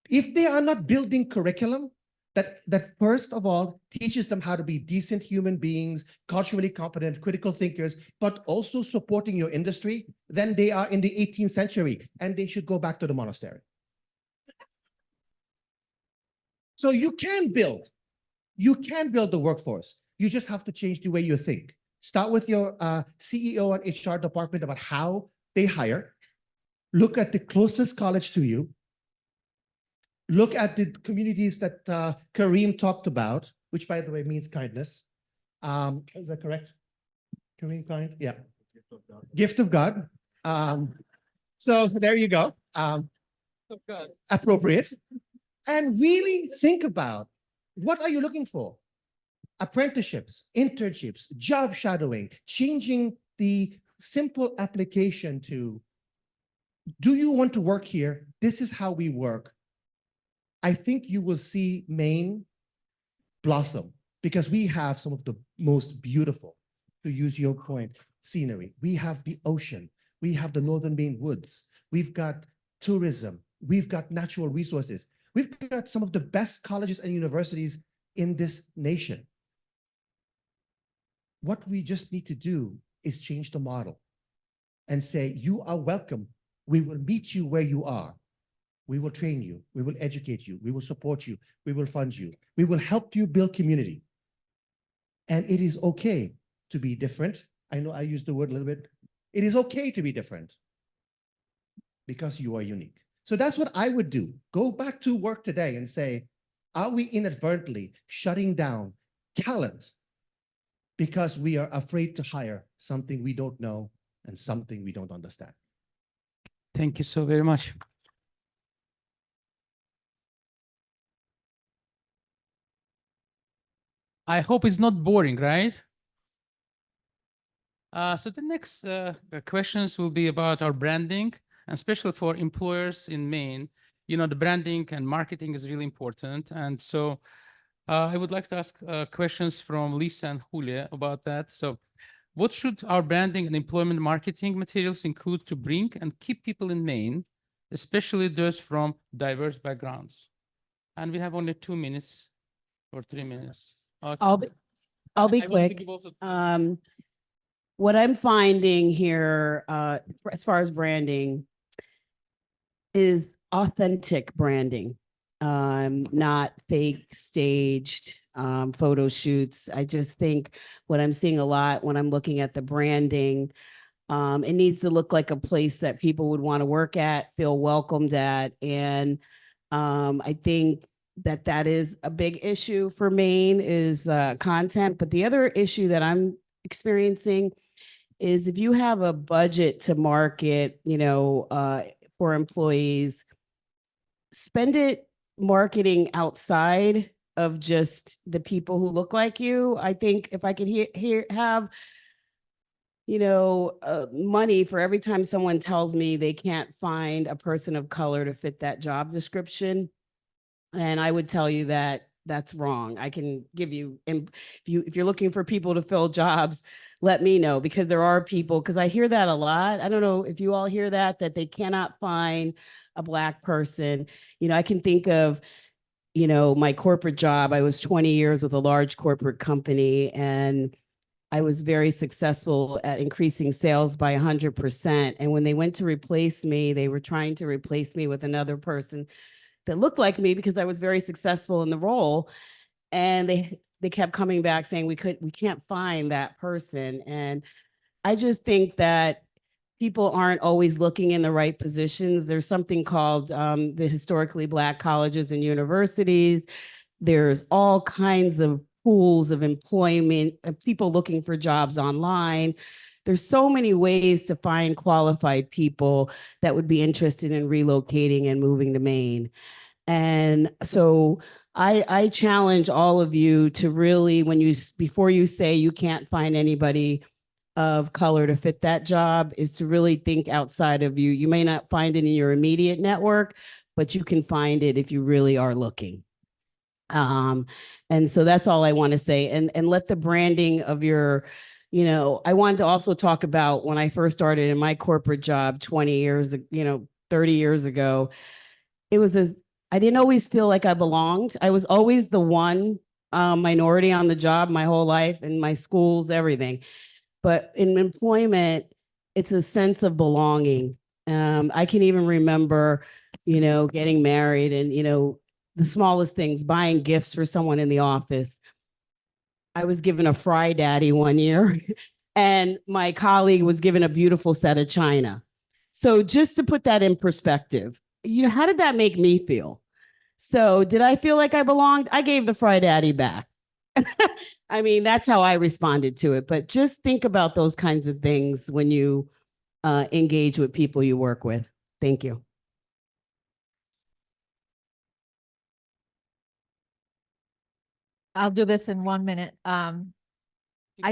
If they are not building curriculum that first of all teaches them how to be decent human beings, culturally competent, critical thinkers, but also supporting your industry, then they are in the 18th century and they should go back to the monastery. So you can build the workforce. You just have to change the way you think. Start with your CEO and HR department about how they hire. Look at the closest college to you. Look at the communities that Kareem talked about, which by the way means kindness. Is that correct? Kareem, kind? Yeah. Gift of God. So there you go. Appropriate. And really think about, what are you looking for? Apprenticeships, internships, job shadowing, changing the simple application to, do you want to work here? This is how we work. I think you will see Maine blossom because we have some of the most beautiful, to use your point, scenery. We have the ocean. We have the northern Maine woods. We've got tourism. We've got natural resources. We've got some of the best colleges and universities in this nation. What we just need to do is change the model and say, you are welcome. We will meet you where you are. We will train you. We will educate you. We will support you. We will fund you. We will help you build community. And it is okay to be different. I know I used the word a little bit. It is okay to be different because you are unique. So that's what I would do. Go back to work today and say, are we inadvertently shutting down talent because we are afraid to hire something we don't know and something we don't understand? Thank you so very much. I hope it's not boring, right? So the next questions will be about our branding, and especially for employers in Maine. The branding and marketing is really important. And so I would like to ask questions from Lisa and Julia about that. So what should our branding and employment marketing materials include to bring and keep people in Maine, especially those from diverse backgrounds? And we have only 2 minutes or 3 minutes. Okay. I'll be I want to quick. give also- What I'm finding here, as far as branding, is authentic branding. not fake staged photo shoots. I just think what I'm seeing a lot when I'm looking at the branding, it needs to look like a place that people would want to work at, feel welcomed at. And I think that that is a big issue for Maine is content. But the other issue that I'm experiencing is if you have a budget to market, for employees, spend it marketing outside of just the people who look like you. I think if I could have money for every time someone tells me they can't find a person of color to fit that job description, and I would tell you that that's wrong. I can give you, if you're looking for people to fill jobs, let me know, because there are people, because I hear that a lot. I don't know if you all hear that they cannot find a Black person. I can think of, my corporate job. I was 20 years with a large corporate company, and I was very successful at increasing sales by 100%. And when they went to replace me, they were trying to replace me with another person that looked like me because I was very successful in the role. And they kept coming back saying we can't find that person. And I just think that people aren't always looking in the right positions. There's something called the historically Black colleges and universities. There's all kinds of pools of employment, people looking for jobs online. There's so many ways to find qualified people that would be interested in relocating and moving to Maine. And so I challenge all of you to really, before you say you can't find anybody of color to fit that job, is to really think outside of you. You may not find it in your immediate network, but you can find it if you really are looking. And so that's all I want to say. And let the branding of your, I wanted to also talk about when I first started in my corporate job 20 years, 30 years ago, I didn't always feel like I belonged. I was always the one minority on the job my whole life, in my schools, everything. But in employment, it's a sense of belonging. I can even remember, getting married and, the smallest things, buying gifts for someone in the office. I was given a Fry Daddy one year, and my colleague was given a beautiful set of china. So just to put that in perspective, how did that make me feel? So did I feel like I belonged? I gave the Fry Daddy back. I mean, that's how I responded to it. But just think about those kinds of things when you engage with people you work with. Thank you. I'll do this in 1 minute. I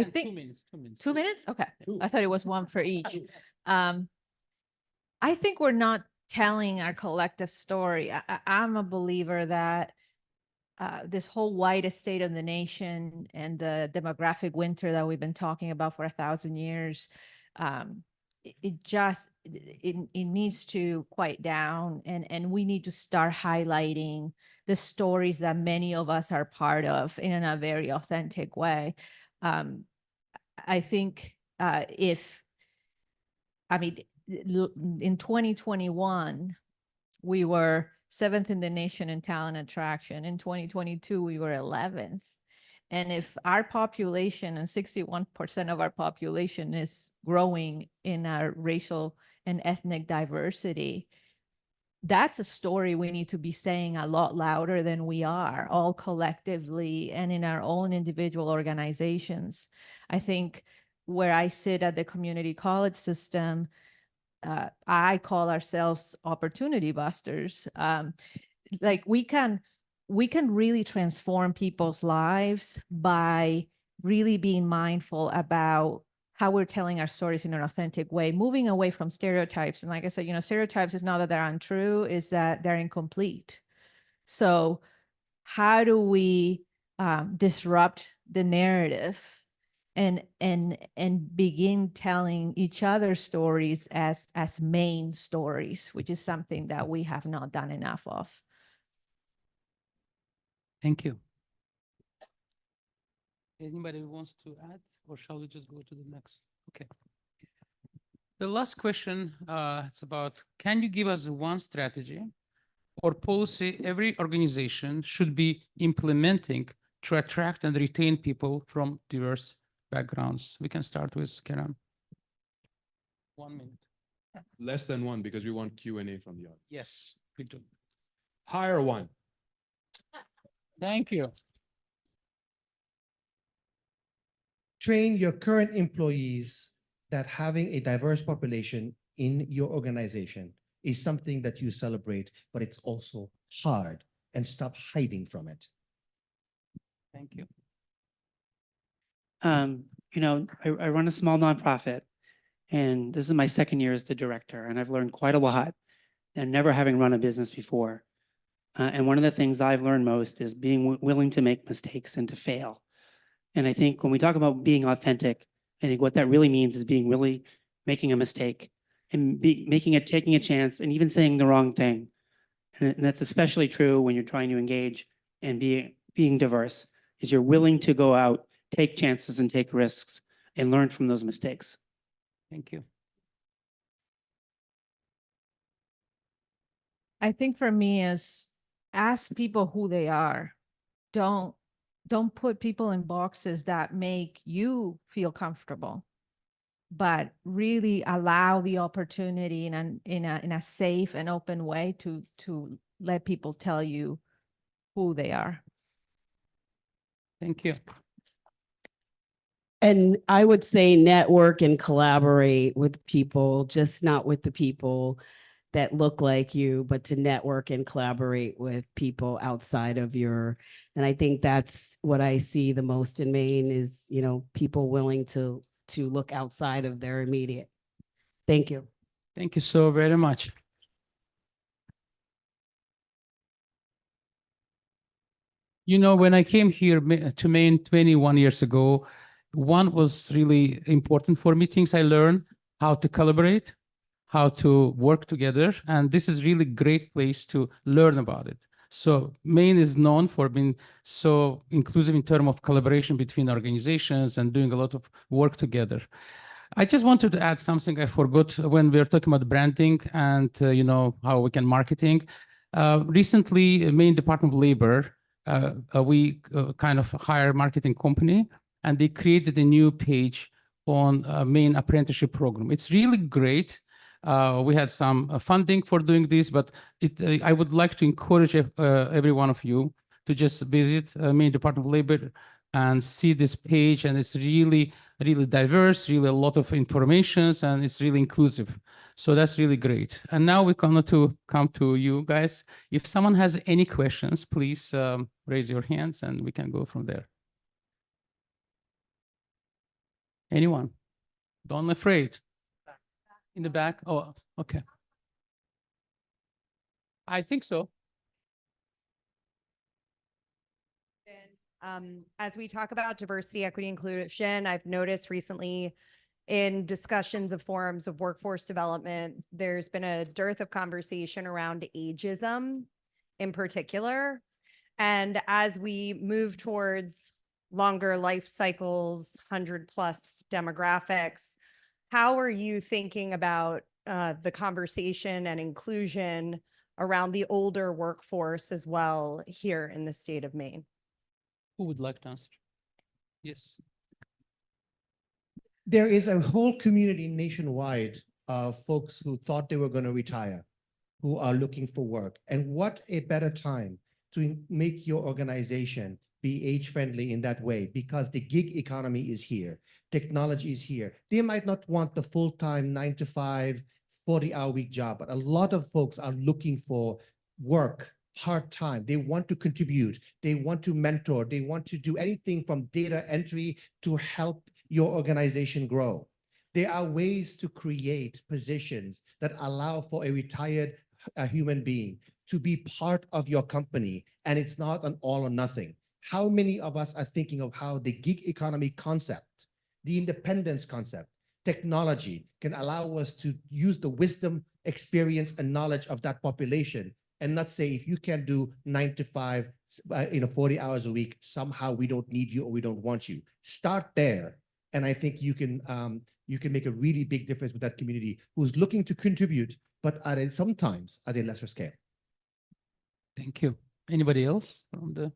think 2 minutes, 2 minutes. 2 minutes? Okay. I thought it was one for each. I think we're not telling our collective story. I'm a believer that this whole white estate of the nation and the demographic winter that we've been talking about for 1,000 years, it needs to quiet down, and we need to start highlighting the stories that many of us are part of in a very authentic way. I think in 2021, we were 7th in the nation in talent attraction. In 2022, we were 11th. And if our population, and 61% of our population, is growing in our racial and ethnic diversity, that's a story we need to be saying a lot louder than we are, all collectively and in our own individual organizations. I think where I sit at the community college system, I call ourselves opportunity busters. Like we can really transform people's lives by really being mindful about how we're telling our stories in an authentic way, moving away from stereotypes. And like I said, stereotypes is not that they're untrue, is that they're incomplete. So how do we disrupt the narrative and begin telling each other stories as Maine stories, which is something that we have not done enough of. Thank you. Anybody who wants to add, or shall we just go to the next? Okay. The last question, it's about, can you give us one strategy or policy every organization should be implementing to attract and retain people from diverse backgrounds? We can start with Karen. 1 minute. Less than one because we want Q&A from the audience. Yes, we do. Hire one. Thank you. Train your current employees that having a diverse population in your organization is something that you celebrate, but it's also hard, and stop hiding from it. Thank you. You know, I run a small nonprofit, and this is my second year as the director, and I've learned quite a lot, and never having run a business before. And one of the things I've learned most is being willing to make mistakes and to fail. And I think when we talk about being authentic, I think what that really means is being really making a mistake and taking a chance and even saying the wrong thing. And that's especially true when you're trying to engage and being diverse, is you're willing to go out, take chances and take risks and learn from those mistakes. Thank you. I think for me is ask people who they are. Don't put people in boxes that make you feel comfortable, but really allow the opportunity in a safe and open way to let people tell you who they are. Thank you. And I would say network and collaborate with people, just not with the people that look like you, but to network and collaborate with people outside of and I think that's what I see the most in Maine is, you know, people willing to look outside of their immediate. Thank you. Thank you so very much. You know, when I came here to Maine 21 years ago, one was really important for me, things I learned, how to collaborate, how to work together. And this is really great place to learn about it. So Maine is known for being so inclusive in terms of collaboration between organizations and doing a lot of work together. I just wanted to add something I forgot when we were talking about branding and you know, how we can marketing. Recently, Maine Department of Labor, we kind of hire a marketing company, and they created a new page on Maine apprenticeship program. It's really great. We had some funding for doing this, but I would like to encourage every one of you to just visit Maine Department of Labor and see this page. And it's really, really diverse, really a lot of information, and it's really inclusive. So that's really great. And now we're going to come to you guys. If someone has any questions, please raise your hands and we can go from there. Anyone? Don't be afraid. In the back? Oh, okay. I think so. As we talk about diversity, equity, inclusion, I've noticed recently in discussions of forums of workforce development, there's been a dearth of conversation around ageism in particular. And as we move towards longer life cycles, 100+ demographics, how are you thinking about the conversation and inclusion around the older workforce as well here in the state of Maine? Who would like to answer? Yes. There is a whole community nationwide of folks who thought they were going to retire, who are looking for work. And what a better time to make your organization be age-friendly in that way, because the gig economy is here. Technology is here. They might not want the full-time 9-to-5, 40-hour week job, but a lot of folks are looking for work part-time. They want to contribute. They want to mentor. They want to do anything from data entry to help your organization grow. There are ways to create positions that allow for a retired human being to be part of your company, and it's not an all or nothing. How many of us are thinking of how the gig economy concept, the independence concept, technology can allow us to use the wisdom, experience, and knowledge of that population, and not say, if you can't do 9-to-5, 40 hours a week, somehow we don't need you or we don't want you. Start there. And I think you can make a really big difference with that community who's looking to contribute, but sometimes at a lesser scale. Thank you. Anybody else from the?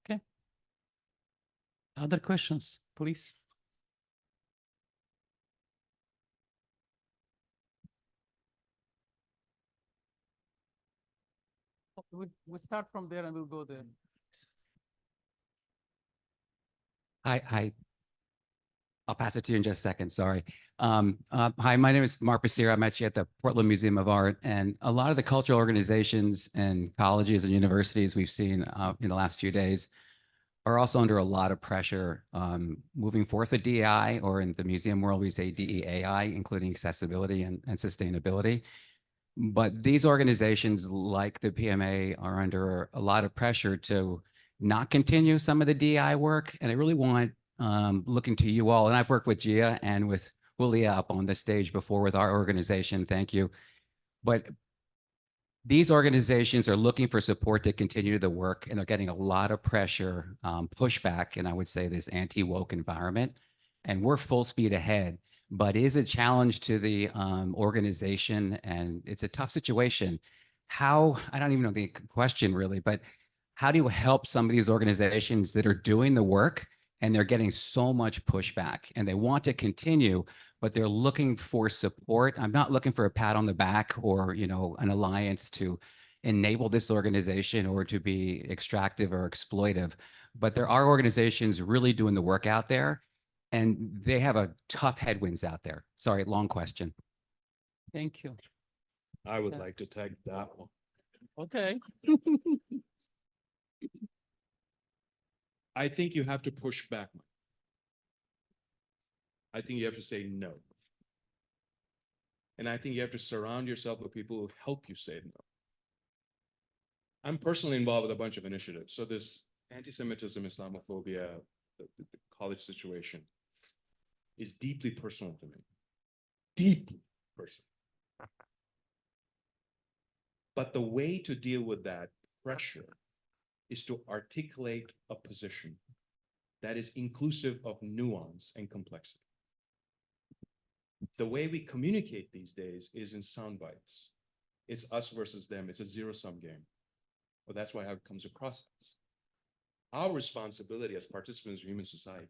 Okay. Other questions, please? We'll start from there and we'll go there. Hi. I'll pass it to you in just a second. Sorry. Hi, my name is Mark Basir. I'm actually at the Portland Museum of Art, and a lot of the cultural organizations and colleges and universities we've seen in the last few days are also under a lot of pressure moving forth with DEI, or in the museum world, we say DEAI, including accessibility and sustainability. But these organizations like the PMA are under a lot of pressure to not continue some of the DEI work. And I really want, looking to you all, and I've worked with Gia and with Julia up on the stage before with our organization, thank you. But these organizations are looking for support to continue the work, and they're getting a lot of pressure, pushback, and I would say this anti-woke environment. And we're full speed ahead, but it is a challenge to the organization, and it's a tough situation. How, I don't even know the question really, but how do you help some of these organizations that are doing the work and they're getting so much pushback and they want to continue, but they're looking for support? I'm not looking for a pat on the back or, you know, an alliance to enable this organization or to be extractive or exploitive, but there are organizations really doing the work out there, and they have a tough headwinds out there. Sorry, long question. Thank you. I would Yeah. like to take that one. Okay. I think you have to push back. I think you have to say no. And I think you have to surround yourself with people who help you say no. I'm personally involved with a bunch of initiatives. So this anti-Semitism, Islamophobia, the college situation is deeply personal to me. Deeply personal. But the way to deal with that pressure is to articulate a position that is inclusive of nuance and complexity. The way we communicate these days is in sound bites. It's us versus them. It's a zero-sum game. Well, that's why how it comes across us. Our responsibility as participants in human society,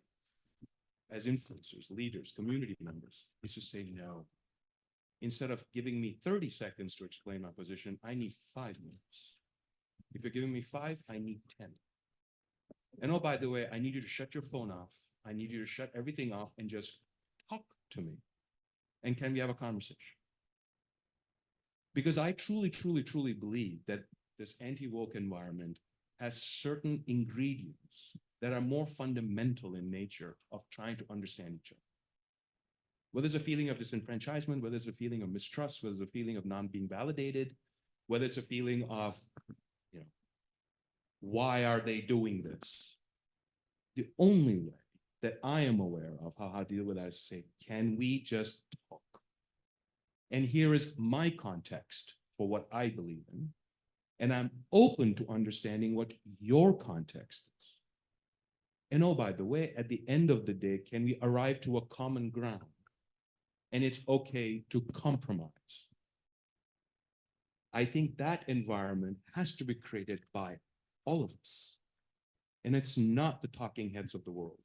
as influencers, leaders, community members, is to say no. Instead of giving me 30 seconds to explain my position, I need 5 minutes. If you're giving me 5, I need 10. And oh, by the way, I need you to shut your phone off. I need you to shut everything off and just talk to me. And can we have a conversation? Because I truly, truly, truly believe that this anti-woke environment has certain ingredients that are more fundamental in nature of trying to understand each other. Whether there's a feeling of disenfranchisement, whether there's a feeling of mistrust, whether there's a feeling of not being validated, whether it's a feeling of, you know, why are they doing this? The only way that I am aware of how to deal with that is to say, can we just talk? And here is my context for what I believe in. And I'm open to understanding what your context is. And oh, by the way, at the end of the day, can we arrive to a common ground? And it's okay to compromise. I think that environment has to be created by all of us. And it's not the talking heads of the world.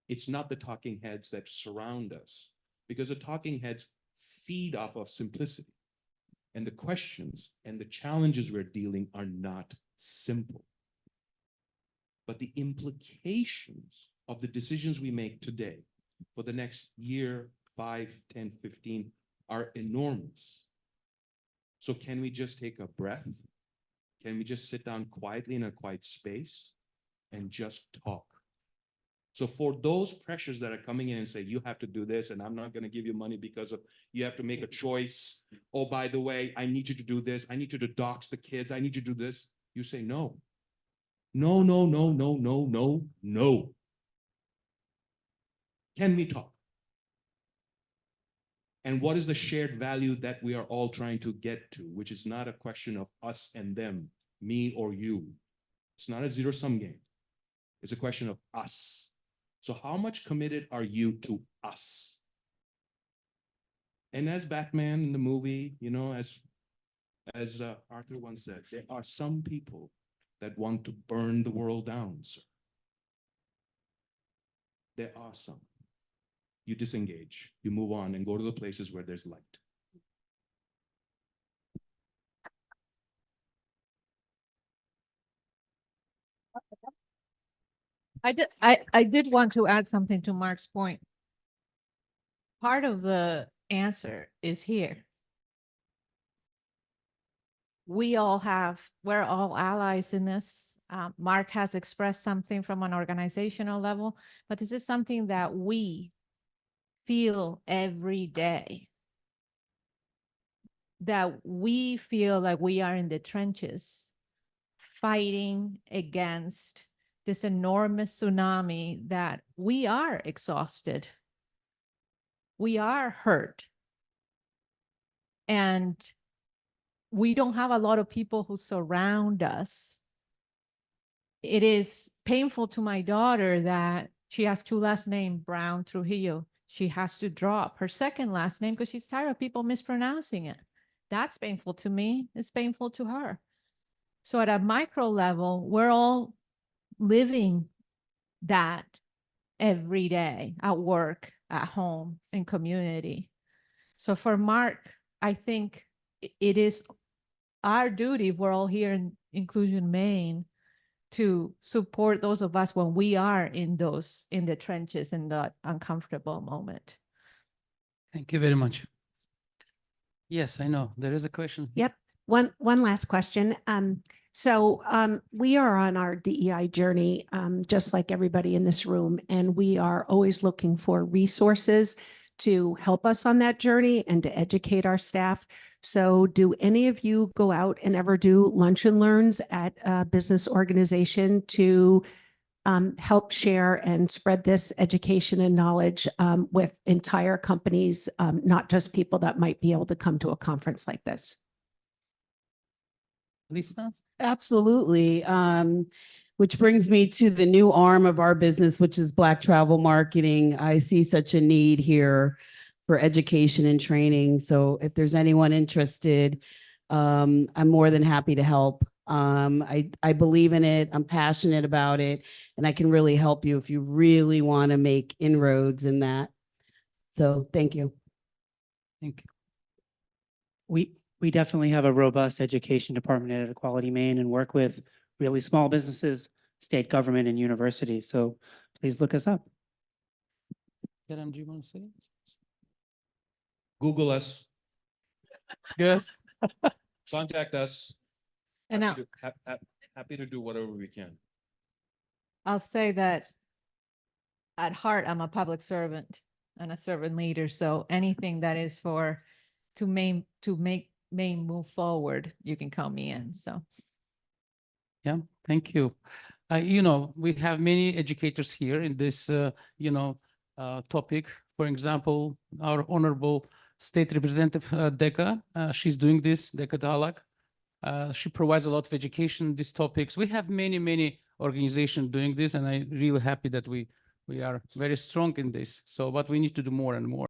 It's not the talking heads that surround us, because the talking heads feed off of simplicity. And the questions and the challenges we're dealing are not simple. But the implications of the decisions we make today for the next year, 5, 10, 15 are enormous. So can we just take a breath? Can we just sit down quietly in a quiet space and just talk? So for those pressures that are coming in and say, you have to do this, and I'm not going to give you money because of, you have to make a choice. Oh, by the way, I need you to do this. I need you to dox the kids. I need you to do this. You say no. No, no, no, no, no, no, no. Can we talk? And what is the shared value that we are all trying to get to, which is not a question of us and them, me or you. It's not a zero-sum game. It's a question of us. So how much committed are you to us? And as Batman in the movie, you know, as As Arthur once said, there are some people that want to burn the world down, sir. There are some. You disengage, you move on and go to the places where there's light. I did want to add something to Mark's point. Part of the answer is here. We're all allies in this. Mark has expressed something from an organizational level, but this is something that we feel every day. That we feel like we are in the trenches fighting against this enormous tsunami that we are exhausted. We are hurt. And we don't have a lot of people who surround us. It is painful to my daughter that she has two last names, Brown Trujillo. She has to drop her second last name because she's tired of people mispronouncing it. That's painful to me. It's painful to her. So at a micro level, we're all living that every day at work, at home, in community. So for Mark, I think it is our duty, if we're all here in Inclusion Maine, to support those of us when we are in the trenches, in the uncomfortable moment. Thank you very much. Yes, I know. There is a question. Yep. One last question. We are on our DEI journey, just like everybody in this room, and we are always looking for resources to help us on that journey and to educate our staff. So do any of you go out and ever do lunch and learns at a business organization to help share and spread this education and knowledge with entire companies, not just people that might be able to come to a conference like this? Lisa? Absolutely. Which brings me to the new arm of our business, which is Black travel marketing. I see such a need here for education and training. So if there's anyone interested, I'm more than happy to help. I believe in it. I'm passionate about it, and I can really help you if you really want to make inroads in that. So thank you. Thank you. We definitely have a robust education department at Equality Maine and work with really small businesses, state government, and universities. So please look us up. Kerem, do you want to say? Google us, Good. contact us. And Happy to do whatever we can. I'll say that at heart, I'm a public servant and a servant leader. So anything that is to make Maine move forward, you can call me in. So. Yeah, thank you. We have many educators here in this, topic. For example, our Honorable State Representative Deka, she's doing this, Deka Dalak. She provides a lot of education in these topics. We have many organizations doing this, and I'm really happy that we are very strong in this. So, but we need to do more and more.